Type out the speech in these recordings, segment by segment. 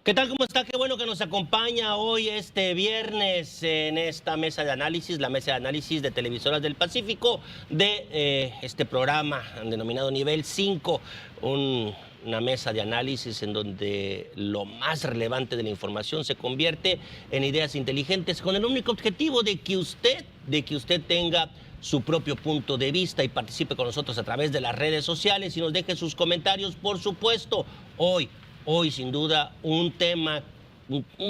¿Qué tal? ¿Cómo está? Qué bueno que nos acompaña hoy este viernes en esta mesa de análisis, la mesa de análisis de Televisoras del Pacífico de este programa denominado Nivel 5, una mesa de análisis en donde lo más relevante de la información se convierte en ideas inteligentes con el único objetivo de que usted tenga su propio punto de vista y participe con nosotros a través de las redes sociales y nos deje sus comentarios, por supuesto. Hoy, sin duda, un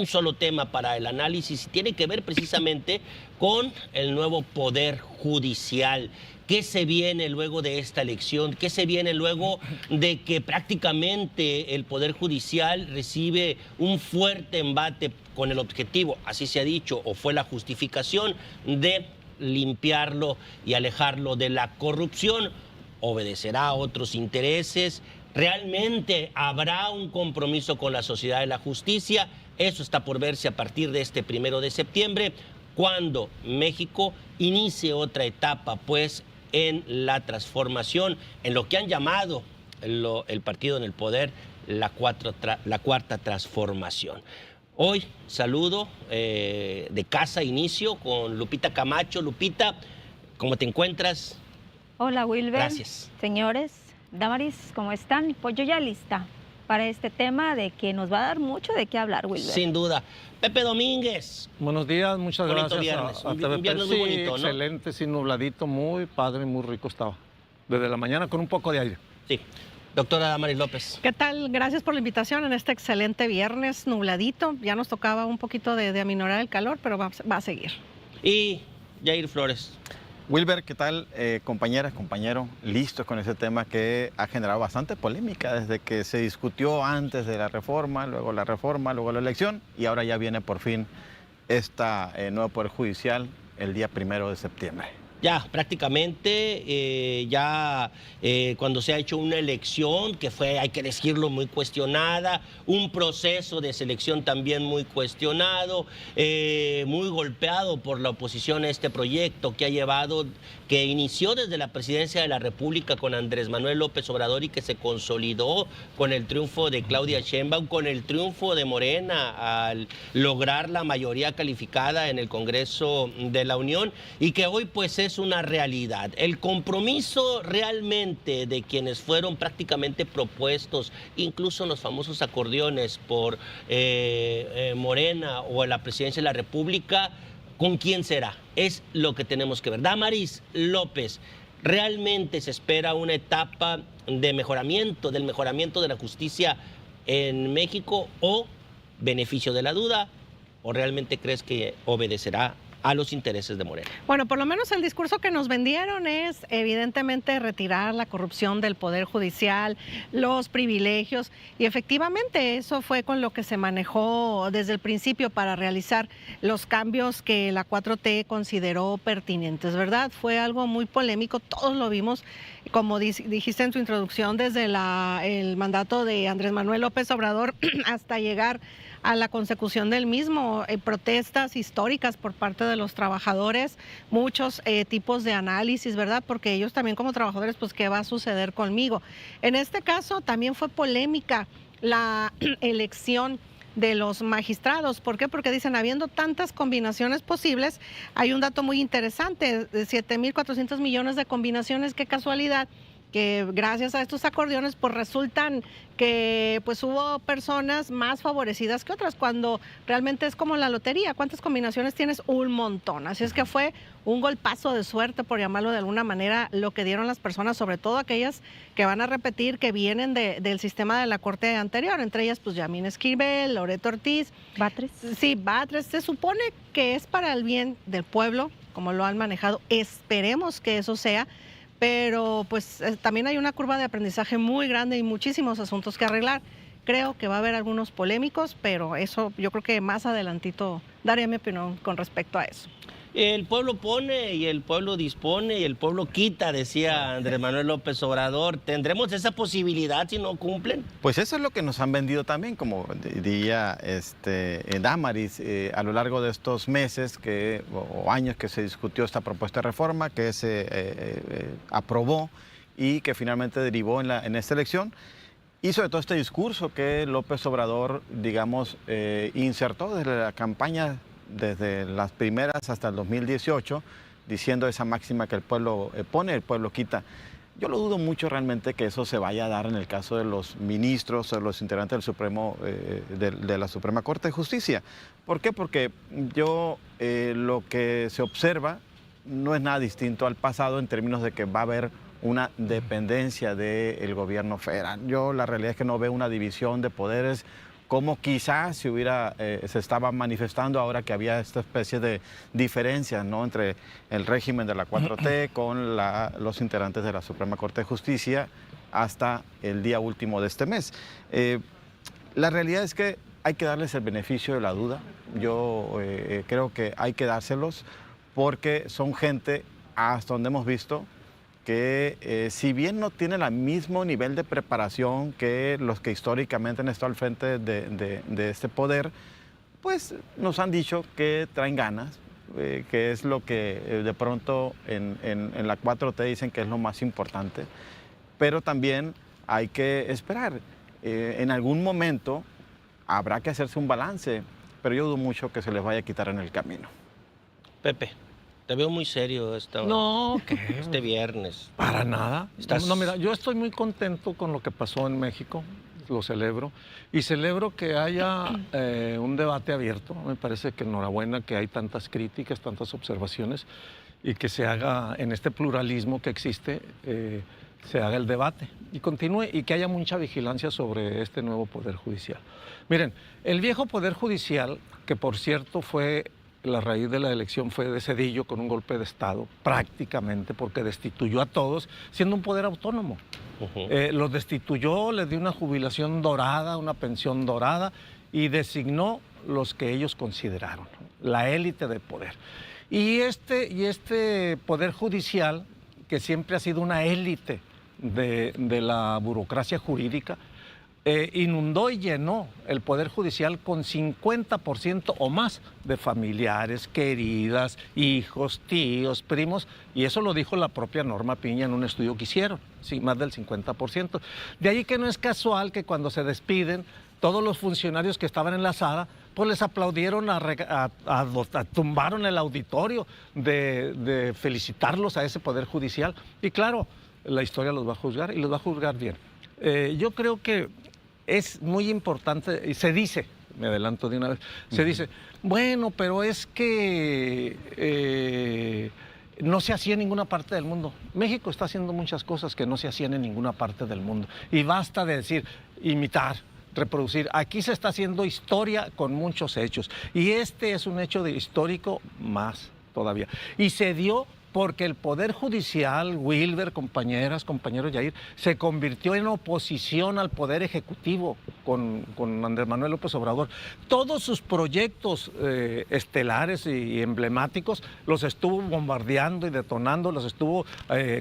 solo tema para el análisis, tiene que ver precisamente con el nuevo Poder Judicial. ¿Qué se viene luego de esta elección? ¿Qué se viene luego de que prácticamente el Poder Judicial recibe un fuerte embate con el objetivo, así se ha dicho, o fue la justificación, de limpiarlo y alejarlo de la corrupción? ¿Obedecerá a otros intereses? ¿Realmente habrá un compromiso con la sociedad de la justicia? Eso está por verse a partir de este 1 de septiembre, cuando México inicie otra etapa, pues, en la transformación, en lo que han llamado el partido en el poder, la cuarta transformación. Hoy saludo de casa, inicio con Lupita Camacho. Lupita, ¿cómo te encuentras? Hola, Wilber. Gracias. Señores, Damaris, ¿cómo están? Pues yo ya lista para este tema de que nos va a dar mucho de qué hablar, Wilber. Sin duda. Pepe Domínguez. Buenos días, muchas Bonito gracias. viernes. Un viernes muy bonito, ¿no? Excelente, sí, nubladito, muy padre, muy rico estaba. Desde la mañana con un poco de aire. Sí. Doctora Damaris López. ¿Qué tal? Gracias por la invitación en este excelente viernes nubladito. Ya nos tocaba un poquito de aminorar el calor, pero va a seguir. Y Jair Flores. Wilber, ¿qué tal? Compañeras, compañero, listos con ese tema que ha generado bastante polémica desde que se discutió antes de la reforma, luego la elección, y ahora ya viene por fin esta nuevo Poder Judicial el día 1 de septiembre. Ya, prácticamente, cuando se ha hecho una elección, que fue, hay que decirlo, muy cuestionada, un proceso de selección también muy cuestionado, muy golpeado por la oposición a este proyecto que inició desde la presidencia de la República con Andrés Manuel López Obrador y que se consolidó con el triunfo de Claudia Sheinbaum, con el triunfo de Morena al lograr la mayoría calificada en el Congreso de la Unión, y que hoy pues es una realidad. El compromiso realmente de quienes fueron prácticamente propuestos, incluso en los famosos acordeones por Morena o en la presidencia de la República, ¿con quién será? Es lo que tenemos que ver. Damaris López, ¿realmente se espera una etapa de mejoramiento, del mejoramiento de la justicia en México, o beneficio de la duda, o realmente crees que obedecerá a los intereses de Morena? Bueno, por lo menos el discurso que nos vendieron es evidentemente retirar la corrupción del Poder Judicial, los privilegios, y efectivamente eso fue con lo que se manejó desde el principio para realizar los cambios que la 4T consideró pertinentes, ¿verdad? Fue algo muy polémico, todos lo vimos, como dijiste en tu introducción, desde el mandato de Andrés Manuel López Obrador hasta llegar a la consecución del mismo, protestas históricas por parte de los trabajadores, muchos tipos de análisis, ¿verdad? Porque ellos también como trabajadores, pues, ¿qué va a suceder conmigo? En este caso también fue polémica la elección de los magistrados. ¿Por qué? Porque dicen, habiendo tantas combinaciones posibles, hay un dato muy interesante, de 7.400 millones de combinaciones, qué casualidad, que gracias a estos acordeones pues resultan que pues hubo personas más favorecidas que otras, cuando realmente es como la lotería, ¿cuántas combinaciones tienes? Un montón. Así es que fue un golpazo de suerte, por llamarlo de alguna manera, lo que dieron las personas, sobre todo aquellas que van a repetir, que vienen del sistema de la Corte anterior, entre ellas pues Yamín Esquivel, Loreto Ortiz. Batres. Sí, Batres. Se supone que es para el bien del pueblo, como lo han manejado, esperemos que eso sea, pero pues también hay una curva de aprendizaje muy grande y muchísimos asuntos que arreglar. Creo que va a haber algunos polémicos, pero eso yo creo que más adelantito daré mi opinión con respecto a eso. El pueblo pone y el pueblo dispone y el pueblo quita, decía Andrés Manuel López Obrador. ¿Tendremos esa posibilidad si no cumplen? Pues eso es lo que nos han vendido también, como diría Damaris, a lo largo de estos meses o años que se discutió esta propuesta de reforma, que se aprobó y que finalmente derivó en esta elección. y sobre todo este discurso que López Obrador, digamos, insertó desde la campaña, desde las primeras hasta el 2018, diciendo esa máxima que el pueblo pone, el pueblo quita. Yo lo dudo mucho realmente que eso se vaya a dar en el caso de los ministros o los integrantes del Supremo, de la Suprema Corte de Justicia. ¿Por qué? Porque lo que se observa no es nada distinto al pasado en términos de que va a haber una dependencia del gobierno federal. Yo la realidad es que no veo una división de poderes como quizás se estaba manifestando ahora que había esta especie de diferencias, ¿no?, entre el régimen de la 4T con los integrantes de la Suprema Corte de Justicia hasta el día último de este mes. La realidad es que hay que darles el beneficio de la duda. Yo creo que hay que dárselos porque son gente, hasta donde hemos visto, que si bien no tienen el mismo nivel de preparación que los que históricamente han estado al frente de este poder, pues nos han dicho que traen ganas, que es lo que de pronto en la 4T dicen que es lo más importante, pero también hay que esperar. En algún momento habrá que hacerse un balance, pero yo dudo mucho que se les vaya a quitar en el camino. Pepe, te veo muy serio este viernes. Para nada. ¿Estás... No, mira, yo estoy muy contento con lo que pasó en México, lo celebro, y celebro que haya un debate abierto. Me parece que enhorabuena que hay tantas críticas, tantas observaciones, y que se haga, en este pluralismo que existe, se haga el debate y continúe, y que haya mucha vigilancia sobre este nuevo Poder Judicial. Miren, el viejo Poder Judicial, que por cierto la raíz de la elección fue de Zedillo con un golpe de Estado, prácticamente, porque destituyó a todos, siendo un poder autónomo. Los destituyó, les dio una jubilación dorada, una pensión dorada, y designó los que ellos consideraron, la élite del poder. Y este Poder Judicial, que siempre ha sido una élite de la burocracia jurídica, inundó y llenó el Poder Judicial con 50% o más de familiares, queridas, hijos, tíos, primos, y eso lo dijo la propia Norma Piña en un estudio que hicieron, sí, más del 50%. De ahí que no es casual que cuando se despiden, todos los funcionarios que estaban en la sala, pues les aplaudieron, tumbaron el auditorio de felicitarlos a ese Poder Judicial. Y claro, la historia los va a juzgar, y los va a juzgar bien. Yo creo que es muy importante, y se dice, me adelanto de una vez, se dice, bueno, pero es que no se hacía en ninguna parte del mundo. México está haciendo muchas cosas que no se hacían en ninguna parte del mundo. Y basta de decir, imitar, reproducir. Aquí se está haciendo historia con muchos hechos. Y este es un hecho histórico más todavía. Y se dio porque el Poder Judicial, Wilber, compañeras, compañeros Yair, se convirtió en oposición al Poder Ejecutivo con Andrés Manuel López Obrador. Todos sus proyectos estelares y emblemáticos los estuvo bombardeando y detonando, los estuvo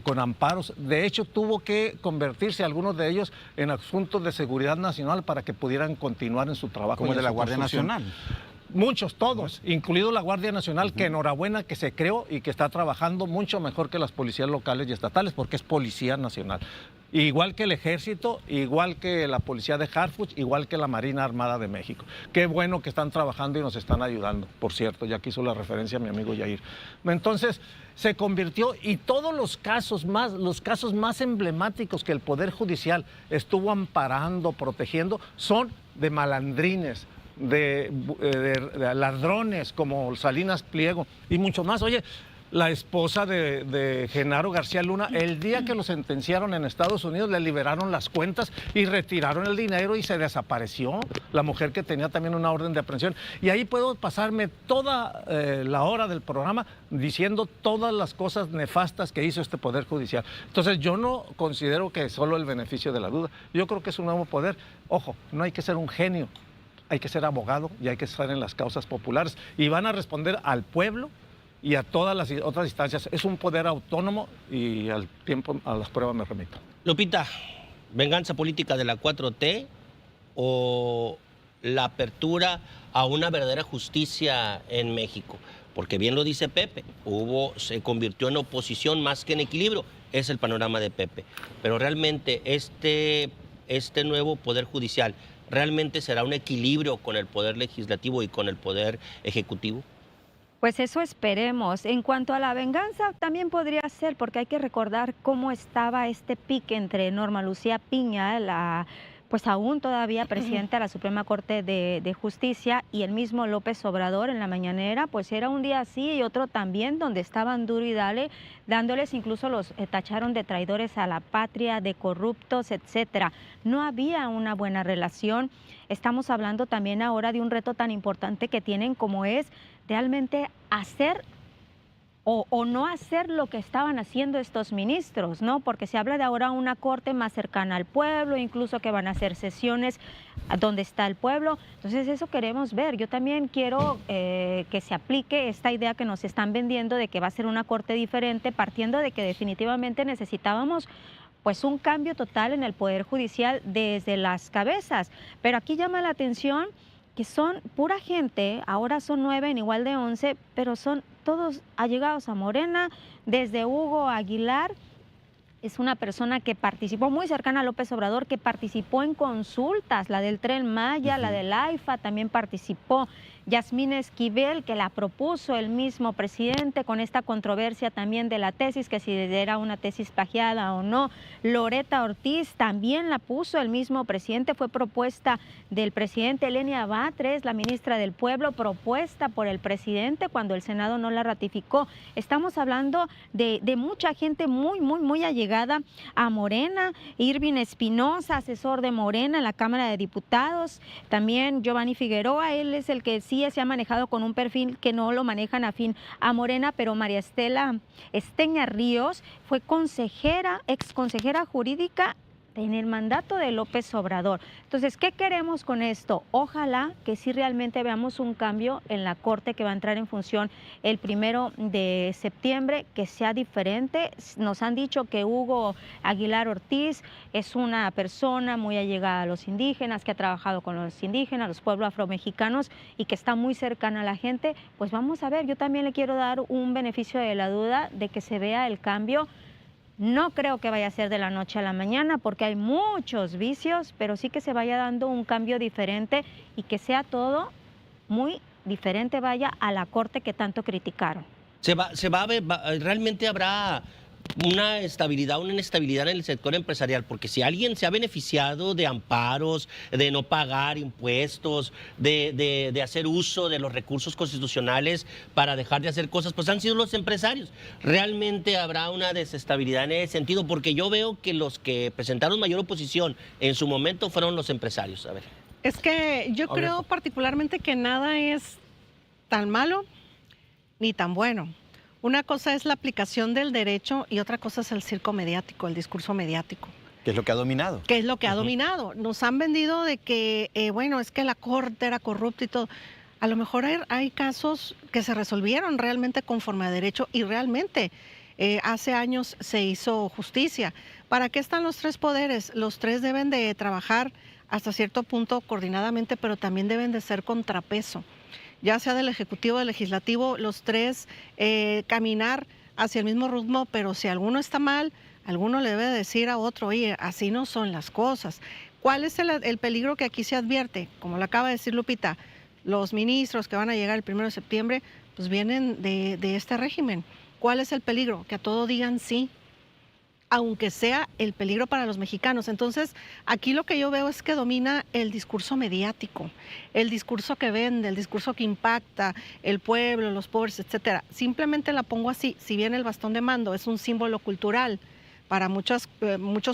con amparos. De hecho, tuvo que convertirse algunos de ellos en asuntos de seguridad nacional para que pudieran continuar en su trabajo. Como el de la Guardia Nacional. Muchos, todos, incluido la Guardia Nacional, que enhorabuena que se creó y que está trabajando mucho mejor que las policías locales y estatales, porque es Policía Nacional. Igual que el Ejército, igual que la Policía de Harfuch, igual que la Marina Armada de México. Qué bueno que están trabajando y nos están ayudando, por cierto, ya que hizo la referencia a mi amigo Yair. Entonces, se convirtió, y todos los casos más emblemáticos que el Poder Judicial estuvo amparando, protegiendo, son de malandrines, de ladrones como Salinas Pliego y mucho más. Oye, la esposa de Genaro García Luna, el día que lo sentenciaron en Estados Unidos, le liberaron las cuentas y retiraron el dinero y se desapareció. La mujer que tenía también una orden de aprehensión. Y ahí puedo pasarme toda la hora del programa diciendo todas las cosas nefastas que hizo este Poder Judicial. Entonces yo no considero que solo el beneficio de la duda. Yo creo que es un nuevo poder. Ojo, no hay que ser un genio. Hay que ser abogado y hay que estar en las causas populares. Y van a responder al pueblo y a todas las otras instancias. Es un poder autónomo y al tiempo, a las pruebas me remito. Lupita, ¿venganza política de la 4T o la apertura a una verdadera justicia en México? Porque bien lo dice Pepe, se convirtió en oposición más que en equilibrio. Es el panorama de Pepe. Pero realmente este este nuevo Poder Judicial realmente será un equilibrio con el Poder Legislativo y con el Poder Ejecutivo? Pues eso esperemos. En cuanto a la venganza, también podría ser, porque hay que recordar cómo estaba este pique entre Norma Lucía Piña, pues aún todavía presidenta de la Suprema Corte de Justicia, y el mismo López Obrador en la mañanera. Pues era un día así y otro también, donde estaban duro y dale, dándoles, incluso los tacharon de traidores a la patria, de corruptos, etcétera. No había una buena relación. Estamos hablando también ahora de un reto tan importante que tienen, como es realmente hacer o no hacer lo que estaban haciendo estos ministros, ¿no? Porque se habla de ahora una corte más cercana al pueblo, incluso que van a hacer sesiones donde está el pueblo. Entonces eso queremos ver. Yo también quiero que se aplique esta idea que nos están vendiendo de que va a ser una corte diferente, partiendo de que definitivamente necesitábamos pues un cambio total en el Poder Judicial desde las cabezas. Pero aquí llama la atención que son pura gente, ahora son 9 en igual de 11, pero son todos allegados a Morena, desde Hugo Aguilar. Es una persona que participó, muy cercana a López Obrador, que participó en consultas, la del Tren Maya, la del AIFA, también participó. Yasmín Esquivel, que la propuso el mismo presidente, con esta controversia también de la tesis, que si era una tesis plagiada o no. Loreta Ortiz también la puso el mismo presidente, fue propuesta del presidente. Elenia Batres, la ministra del Pueblo, propuesta por el presidente cuando el Senado no la ratificó. Estamos hablando de mucha gente muy allegada a Morena. Irving Espinosa, asesor de Morena en la Cámara de Diputados. También Giovanni Figueroa, él es el que sí se ha manejado con un perfil que no lo manejan afín a Morena, pero María Estela Esteña Ríos fue consejera, ex consejera jurídica en el mandato de López Obrador. Entonces, ¿qué queremos con esto? Ojalá que sí realmente veamos un cambio en la Corte que va a entrar en función el 1 de septiembre, que sea diferente. Nos han dicho que Hugo Aguilar Ortiz es una persona muy allegada a los indígenas, que ha trabajado con los indígenas, los pueblos afromexicanos, y que está muy cercana a la gente. Pues vamos a ver, yo también le quiero dar un beneficio de la duda de que se vea el cambio. No creo que vaya a ser de la noche a la mañana, porque hay muchos vicios, pero sí que se vaya dando un cambio diferente y que sea todo muy diferente, vaya, a la Corte que tanto criticaron. Se va a ver, realmente habrá una estabilidad, una inestabilidad en el sector empresarial, porque si alguien se ha beneficiado de amparos, de no pagar impuestos, de hacer uso de los recursos constitucionales para dejar de hacer cosas, pues han sido los empresarios. Realmente habrá una desestabilidad en ese sentido, porque yo veo que los que presentaron mayor oposición en su momento fueron los empresarios. A ver. Es que yo creo particularmente que nada es tan malo ni tan bueno. Una cosa es la aplicación del derecho y otra cosa es el circo mediático, el discurso mediático. ¿Qué es lo que ha dominado? ¿Qué es lo que ha dominado? Nos han vendido de que, bueno, es que la Corte era corrupta y todo. A lo mejor hay casos que se resolvieron realmente conforme a derecho y realmente hace años se hizo justicia. ¿Para qué están los tres poderes? Los tres deben de trabajar hasta cierto punto coordinadamente, pero también deben de ser contrapeso, ya sea del Ejecutivo o del Legislativo, los tres caminar hacia el mismo ritmo, pero si alguno está mal, alguno le debe decir a otro, oye, así no son las cosas. ¿Cuál es el peligro que aquí se advierte? Como lo acaba de decir Lupita, los ministros que van a llegar el 1 de septiembre, pues vienen de este régimen. ¿Cuál es el peligro? Que a todo digan sí, aunque sea el peligro para los mexicanos. Entonces, aquí lo que yo veo es que domina el discurso mediático, el discurso que vende, el discurso que impacta el pueblo, los pobres, etcétera. Simplemente la pongo así, si bien el bastón de mando es un símbolo cultural para muchos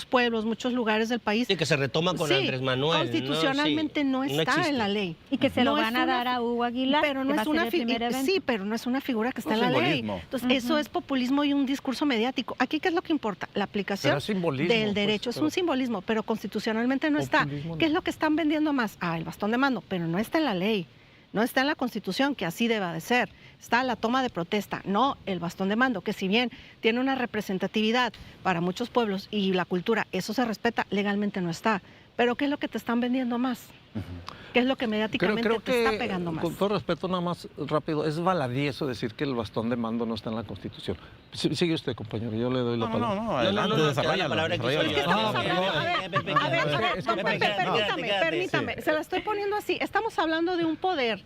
pueblos, muchos lugares del país. Sí, que se retoma con Andrés Manuel. Constitucionalmente no está en la ley. Y que se lo van a dar a Hugo Aguilar, pero no es una pero no es una figura que está en la ley. Entonces, eso es populismo y un discurso mediático. Aquí, ¿qué es lo que importa? La aplicación del derecho. Es un simbolismo, pero constitucionalmente no está. ¿Qué es lo que están vendiendo más? El bastón de mando, pero no está en la ley. No está en la Constitución, que así deba de ser. Está la toma de protesta, no el bastón de mando, que si bien tiene una representatividad para muchos pueblos y la cultura, eso se respeta, legalmente no está. pero ¿qué es lo que te están vendiendo más? ¿Qué es lo que mediáticamente Creo te está pegando más? Con todo respeto, nada más rápido, es baladí eso decir que el bastón de mando no está en la Constitución. Sigue usted, compañero, yo le doy la palabra. No, adelante, desarrolla la palabra aquí soy yo. Estamos hablando, Quédate. permítame, se la estoy poniendo así. Estamos hablando de un poder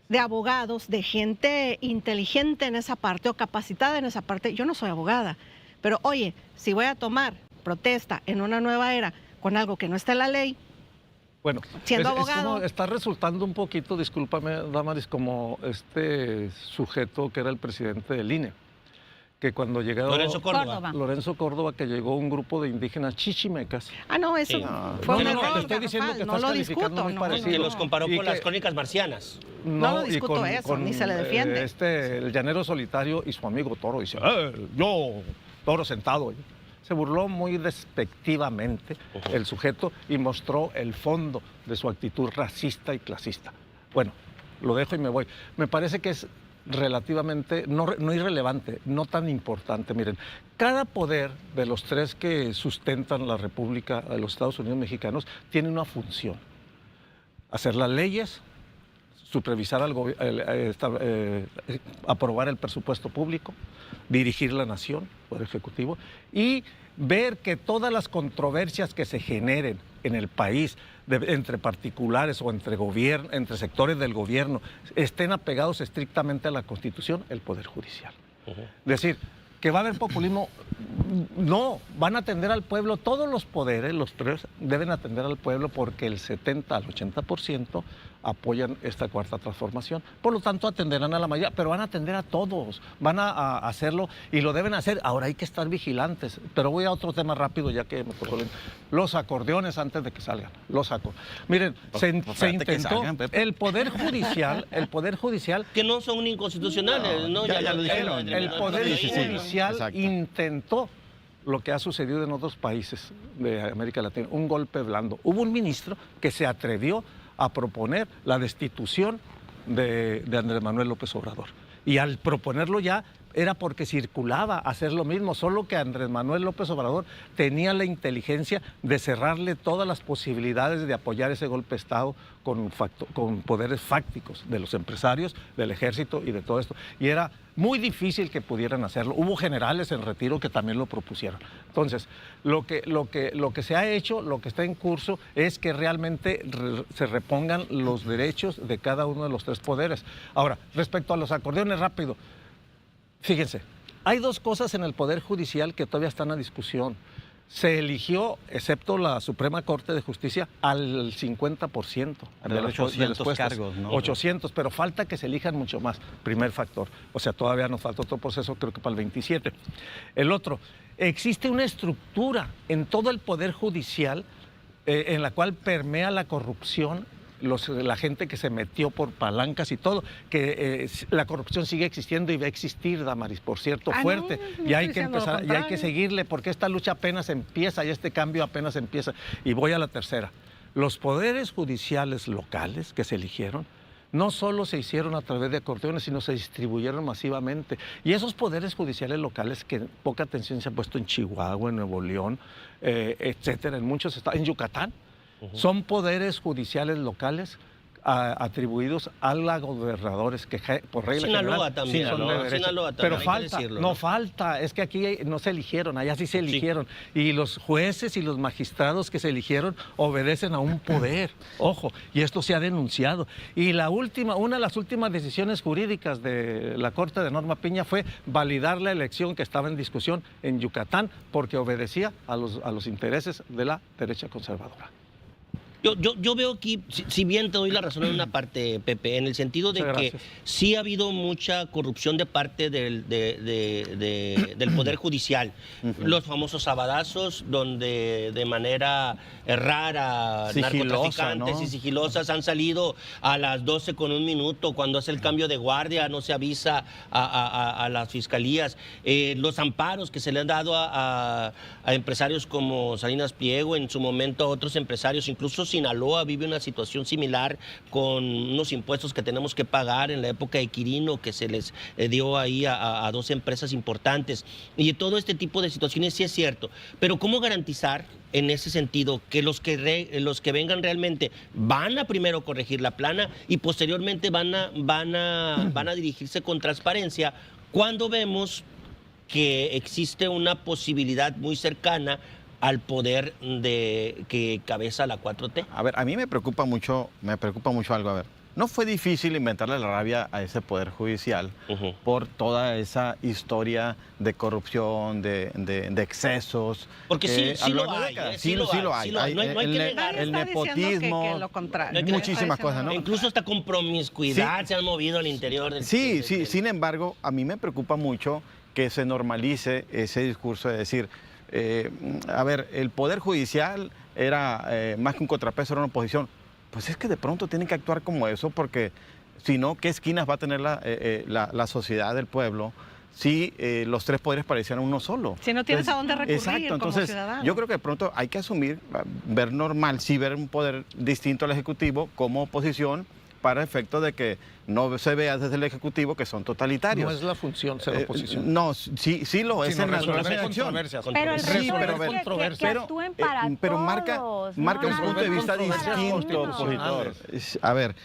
de abogados, de gente inteligente en esa parte o capacitada en esa parte. Yo no soy abogada, pero oye, si voy a tomar protesta en una nueva era con algo que no está en la ley, Bueno, siendo es abogado. como está resultando un poquito, discúlpame, Damaris, como este sujeto que era el presidente del INE, que cuando llegó Lorenzo Córdoba, que llegó un grupo de indígenas chichimecas. Ah, no, eso Sí. fue un No, error. te estoy diciendo que no estás lo calificando discuto, muy no, parecido. Que los comparó Y con que- las crónicas marcianas. No lo y discuto eso, ni se le defiende. El llanero solitario y su amigo Toro dice, yo, Toro sentado. Se burló muy despectivamente el sujeto y mostró el fondo de su actitud racista y clasista. Bueno, lo dejo y me voy. Me parece que es relativamente, no irrelevante, no tan importante. Miren, cada poder de los tres que sustentan la República de los Estados Unidos mexicanos tiene una función: hacer las leyes, supervisar aprobar el presupuesto público, dirigir la nación, Poder Ejecutivo, y ver que todas las controversias que se generen en el país entre particulares o entre sectores del gobierno estén apegados estrictamente a la Constitución, el Poder Judicial. Decir que va a haber populismo, no, van a atender al pueblo, todos los poderes, los tres, deben atender al pueblo porque el 70 al 80% apoyan esta cuarta transformación. Por lo tanto, atenderán a la mayoría, pero van a atender a todos, van a hacerlo y lo deben hacer. Ahora hay que estar vigilantes, pero voy a otro tema rápido ya que me tocó los acordeones antes de que salgan, los saco. Miren, se intentó el Poder Judicial, Que no son inconstitucionales, ¿no? Ya lo dijeron. el Poder Judicial Exacto. intentó lo que ha sucedido en otros países de América Latina, un golpe blando. Hubo un ministro que se atrevió a proponer la destitución de Andrés Manuel López Obrador. Y al proponerlo ya era porque circulaba hacer lo mismo, solo que Andrés Manuel López Obrador tenía la inteligencia de cerrarle todas las posibilidades de apoyar ese golpe de Estado con poderes fácticos de los empresarios, del ejército y de todo esto. Y era muy difícil que pudieran hacerlo. Hubo generales en retiro que también lo propusieron. Entonces, lo que se ha hecho, lo que está en curso, es que realmente se repongan los derechos de cada uno de los tres poderes. Ahora, respecto a los acordeones, rápido. Fíjense, hay dos cosas en el Poder Judicial que todavía están a discusión. Se eligió, excepto la Suprema Corte de Justicia, al 50% De los 800 cargos, ¿no? 800, pero falta que se elijan mucho más, primer factor. O sea, todavía nos falta otro proceso, creo que para el 27. El otro, existe una estructura en todo el Poder Judicial en la cual permea la corrupción, la gente que se metió por palancas y todo, que la corrupción sigue existiendo y va a existir, Damaris, por cierto, fuerte. No, y hay estoy que diciendo lo empezar, y hay que contrario. seguirle, porque esta lucha apenas empieza y este cambio apenas empieza. Y voy a la tercera. Los poderes judiciales locales que se eligieron no solo se hicieron a través de acordeones, sino se distribuyeron masivamente. Y esos poderes judiciales locales, que poca atención se ha puesto en Chihuahua, en Nuevo León, etcétera, en muchos estados, en Yucatán, son poderes judiciales locales atribuidos a los gobernadores que por regla Sinaloa general también, son ¿no? de derecha. Sinaloa también, Pero hay que falta, decirlo, no ¿no? falta, es que aquí no se eligieron, allá sí se eligieron. Y los jueces y los magistrados que se eligieron obedecen a un poder, ojo, y esto se ha denunciado. Y una de las últimas decisiones jurídicas de la Corte de Norma Piña fue validar la elección que estaba en discusión en Yucatán porque obedecía a los intereses de la derecha conservadora. Yo veo aquí, si bien te doy la razón en una parte, Pepe, en el sentido de Muchas que gracias. sí ha habido mucha corrupción de parte del Poder Judicial. Los famosos sabadazos, donde de manera rara Sigilosa, narcotraficantes ¿no? y sigilosas han salido a las 12:01, cuando hace el cambio de guardia, no se avisa a las fiscalías. Los amparos que se le han dado a empresarios como Salinas Pliego, en su momento a otros empresarios, incluso Sinaloa vive una situación similar con unos impuestos que tenemos que pagar en la época de Quirino, que se les dio ahí a 2 empresas importantes. Y todo este tipo de situaciones sí es cierto. Pero ¿cómo garantizar en ese sentido que los que vengan realmente van a primero corregir la plana y posteriormente van a dirigirse con transparencia cuando vemos que existe una posibilidad muy cercana al poder que cabeza la 4T? A ver, a mí me preocupa mucho algo. A ver, no fue difícil inventarle la rabia a ese Poder Judicial por toda esa historia de corrupción, de excesos. Porque sí lo hay. Sí lo hay. No hay que negar. El nepotismo, que lo contrario. muchísimas cosas, ¿no? Incluso hasta con promiscuidad se han movido al interior del... Sí. Sin embargo, a mí me preocupa mucho que se normalice ese discurso de decir, a ver, el Poder Judicial era más que un contrapeso, era una oposición. Pues es que de pronto tienen que actuar como eso, porque si no, ¿qué esquinas va a tener la sociedad del pueblo si los 3 poderes parecieran uno solo? Si no tienes a dónde recurrir. Exacto, entonces como ciudadano. yo creo que de pronto hay que asumir, ver normal, sí ver un poder distinto al Ejecutivo como oposición, para efecto de que no se vea desde el Ejecutivo que son totalitarios. No es la función ser oposición. No, sí lo es en la redacción. Pero el Sí, reto pero es que actúen para pero todos. marca no un punto de nada vista más para distinto, unos. opositor. A ver,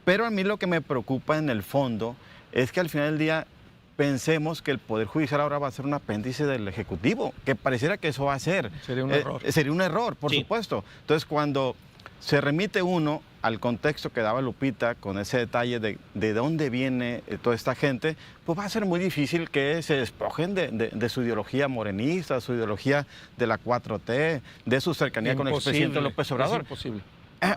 pero a mí lo que me preocupa en el fondo es que al final del día pensemos que el Poder Judicial ahora va a ser un apéndice del Ejecutivo, que pareciera que eso va a ser. Sería un error. Sería un error, por supuesto. Entonces, cuando se remite uno al contexto que daba Lupita, con ese detalle de dónde viene toda esta gente, pues va a ser muy difícil que se despojen de su ideología morenista, su ideología de la 4T, de su cercanía con el expresidente López Obrador. Es imposible.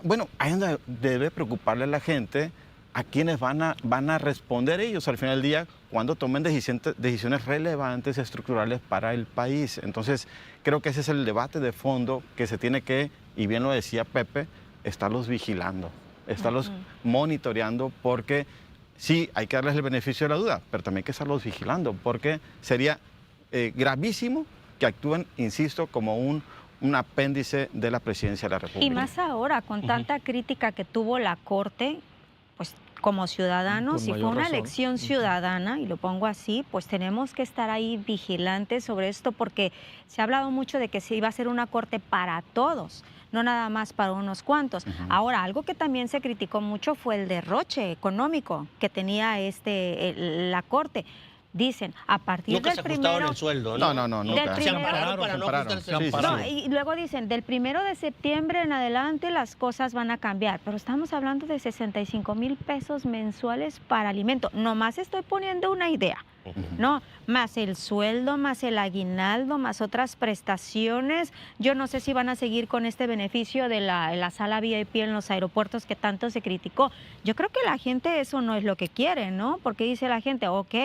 Bueno, ahí es donde debe preocuparle a la gente a quienes van a responder ellos al final del día cuando tomen decisiones relevantes, estructurales para el país. Entonces, creo que ese es el debate de fondo que se tiene que, y bien lo decía Pepe, estarlos vigilando, estarlos monitoreando, porque sí, hay que darles el beneficio de la duda, pero también hay que estarlos vigilando, porque sería gravísimo que actúen, insisto, como un apéndice de la presidencia de la República. Y más ahora, con tanta crítica que tuvo la Corte, pues como ciudadanos, si fue una elección ciudadana, y lo pongo así, pues tenemos que estar ahí vigilantes sobre esto, porque se ha hablado mucho de que se iba a ser una corte para todos, no nada más para unos cuantos. Ahora, algo que también se criticó mucho fue el derroche económico que tenía la corte. Dicen, a partir nunca del se ajustaron primero... el sueldo, No, nunca. Se ampararon para no ajustarse el sueldo. No, y luego dicen, del 1 de septiembre en adelante las cosas van a cambiar, pero estamos hablando de 65,000 pesos mensuales para alimento. Nomás estoy poniendo una idea, ¿no? Más el sueldo, más el aguinaldo, más otras prestaciones. Yo no sé si van a seguir con este beneficio de la sala VIP en los aeropuertos que tanto se criticó. Yo creo que la gente eso no es lo que quiere, ¿no? Porque dice la gente, ok,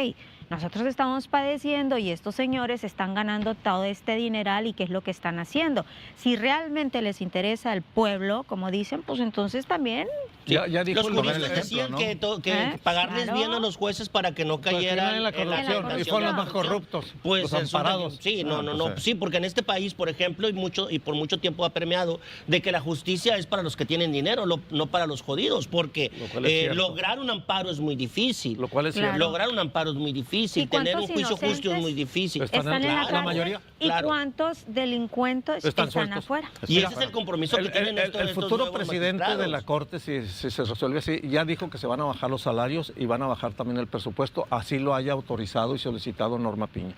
nosotros estamos padeciendo y estos señores están ganando todo este dineral, y qué es lo que están haciendo. Si realmente les interesa el pueblo, como dicen, pues entonces también... Ya dijo los juristas decían que pagarles Claro. bien a los jueces para que no cayeran en la corrupción, y fueron los más corruptos, pues los amparados. Sí, sí, porque en este país, por ejemplo, y por mucho tiempo ha permeado de que la justicia es para los que tienen dinero, no para los jodidos, porque lograr un amparo es muy difícil. Lo cual es cierto. Lograr un amparo es muy difícil, ¿Y tener un cuántos juicio justo es inocentes muy difícil. están en la cárcel? la mayoría. ¿Y Claro. cuántos delincuentes Están están sueltos. afuera? Y ese es el compromiso que tienen El estos futuro nuevos presidente de magistrados. la Corte, si se resuelve así, ya dijo que se van a bajar los salarios y van a bajar también el presupuesto, así lo haya autorizado y solicitado Norma Piña.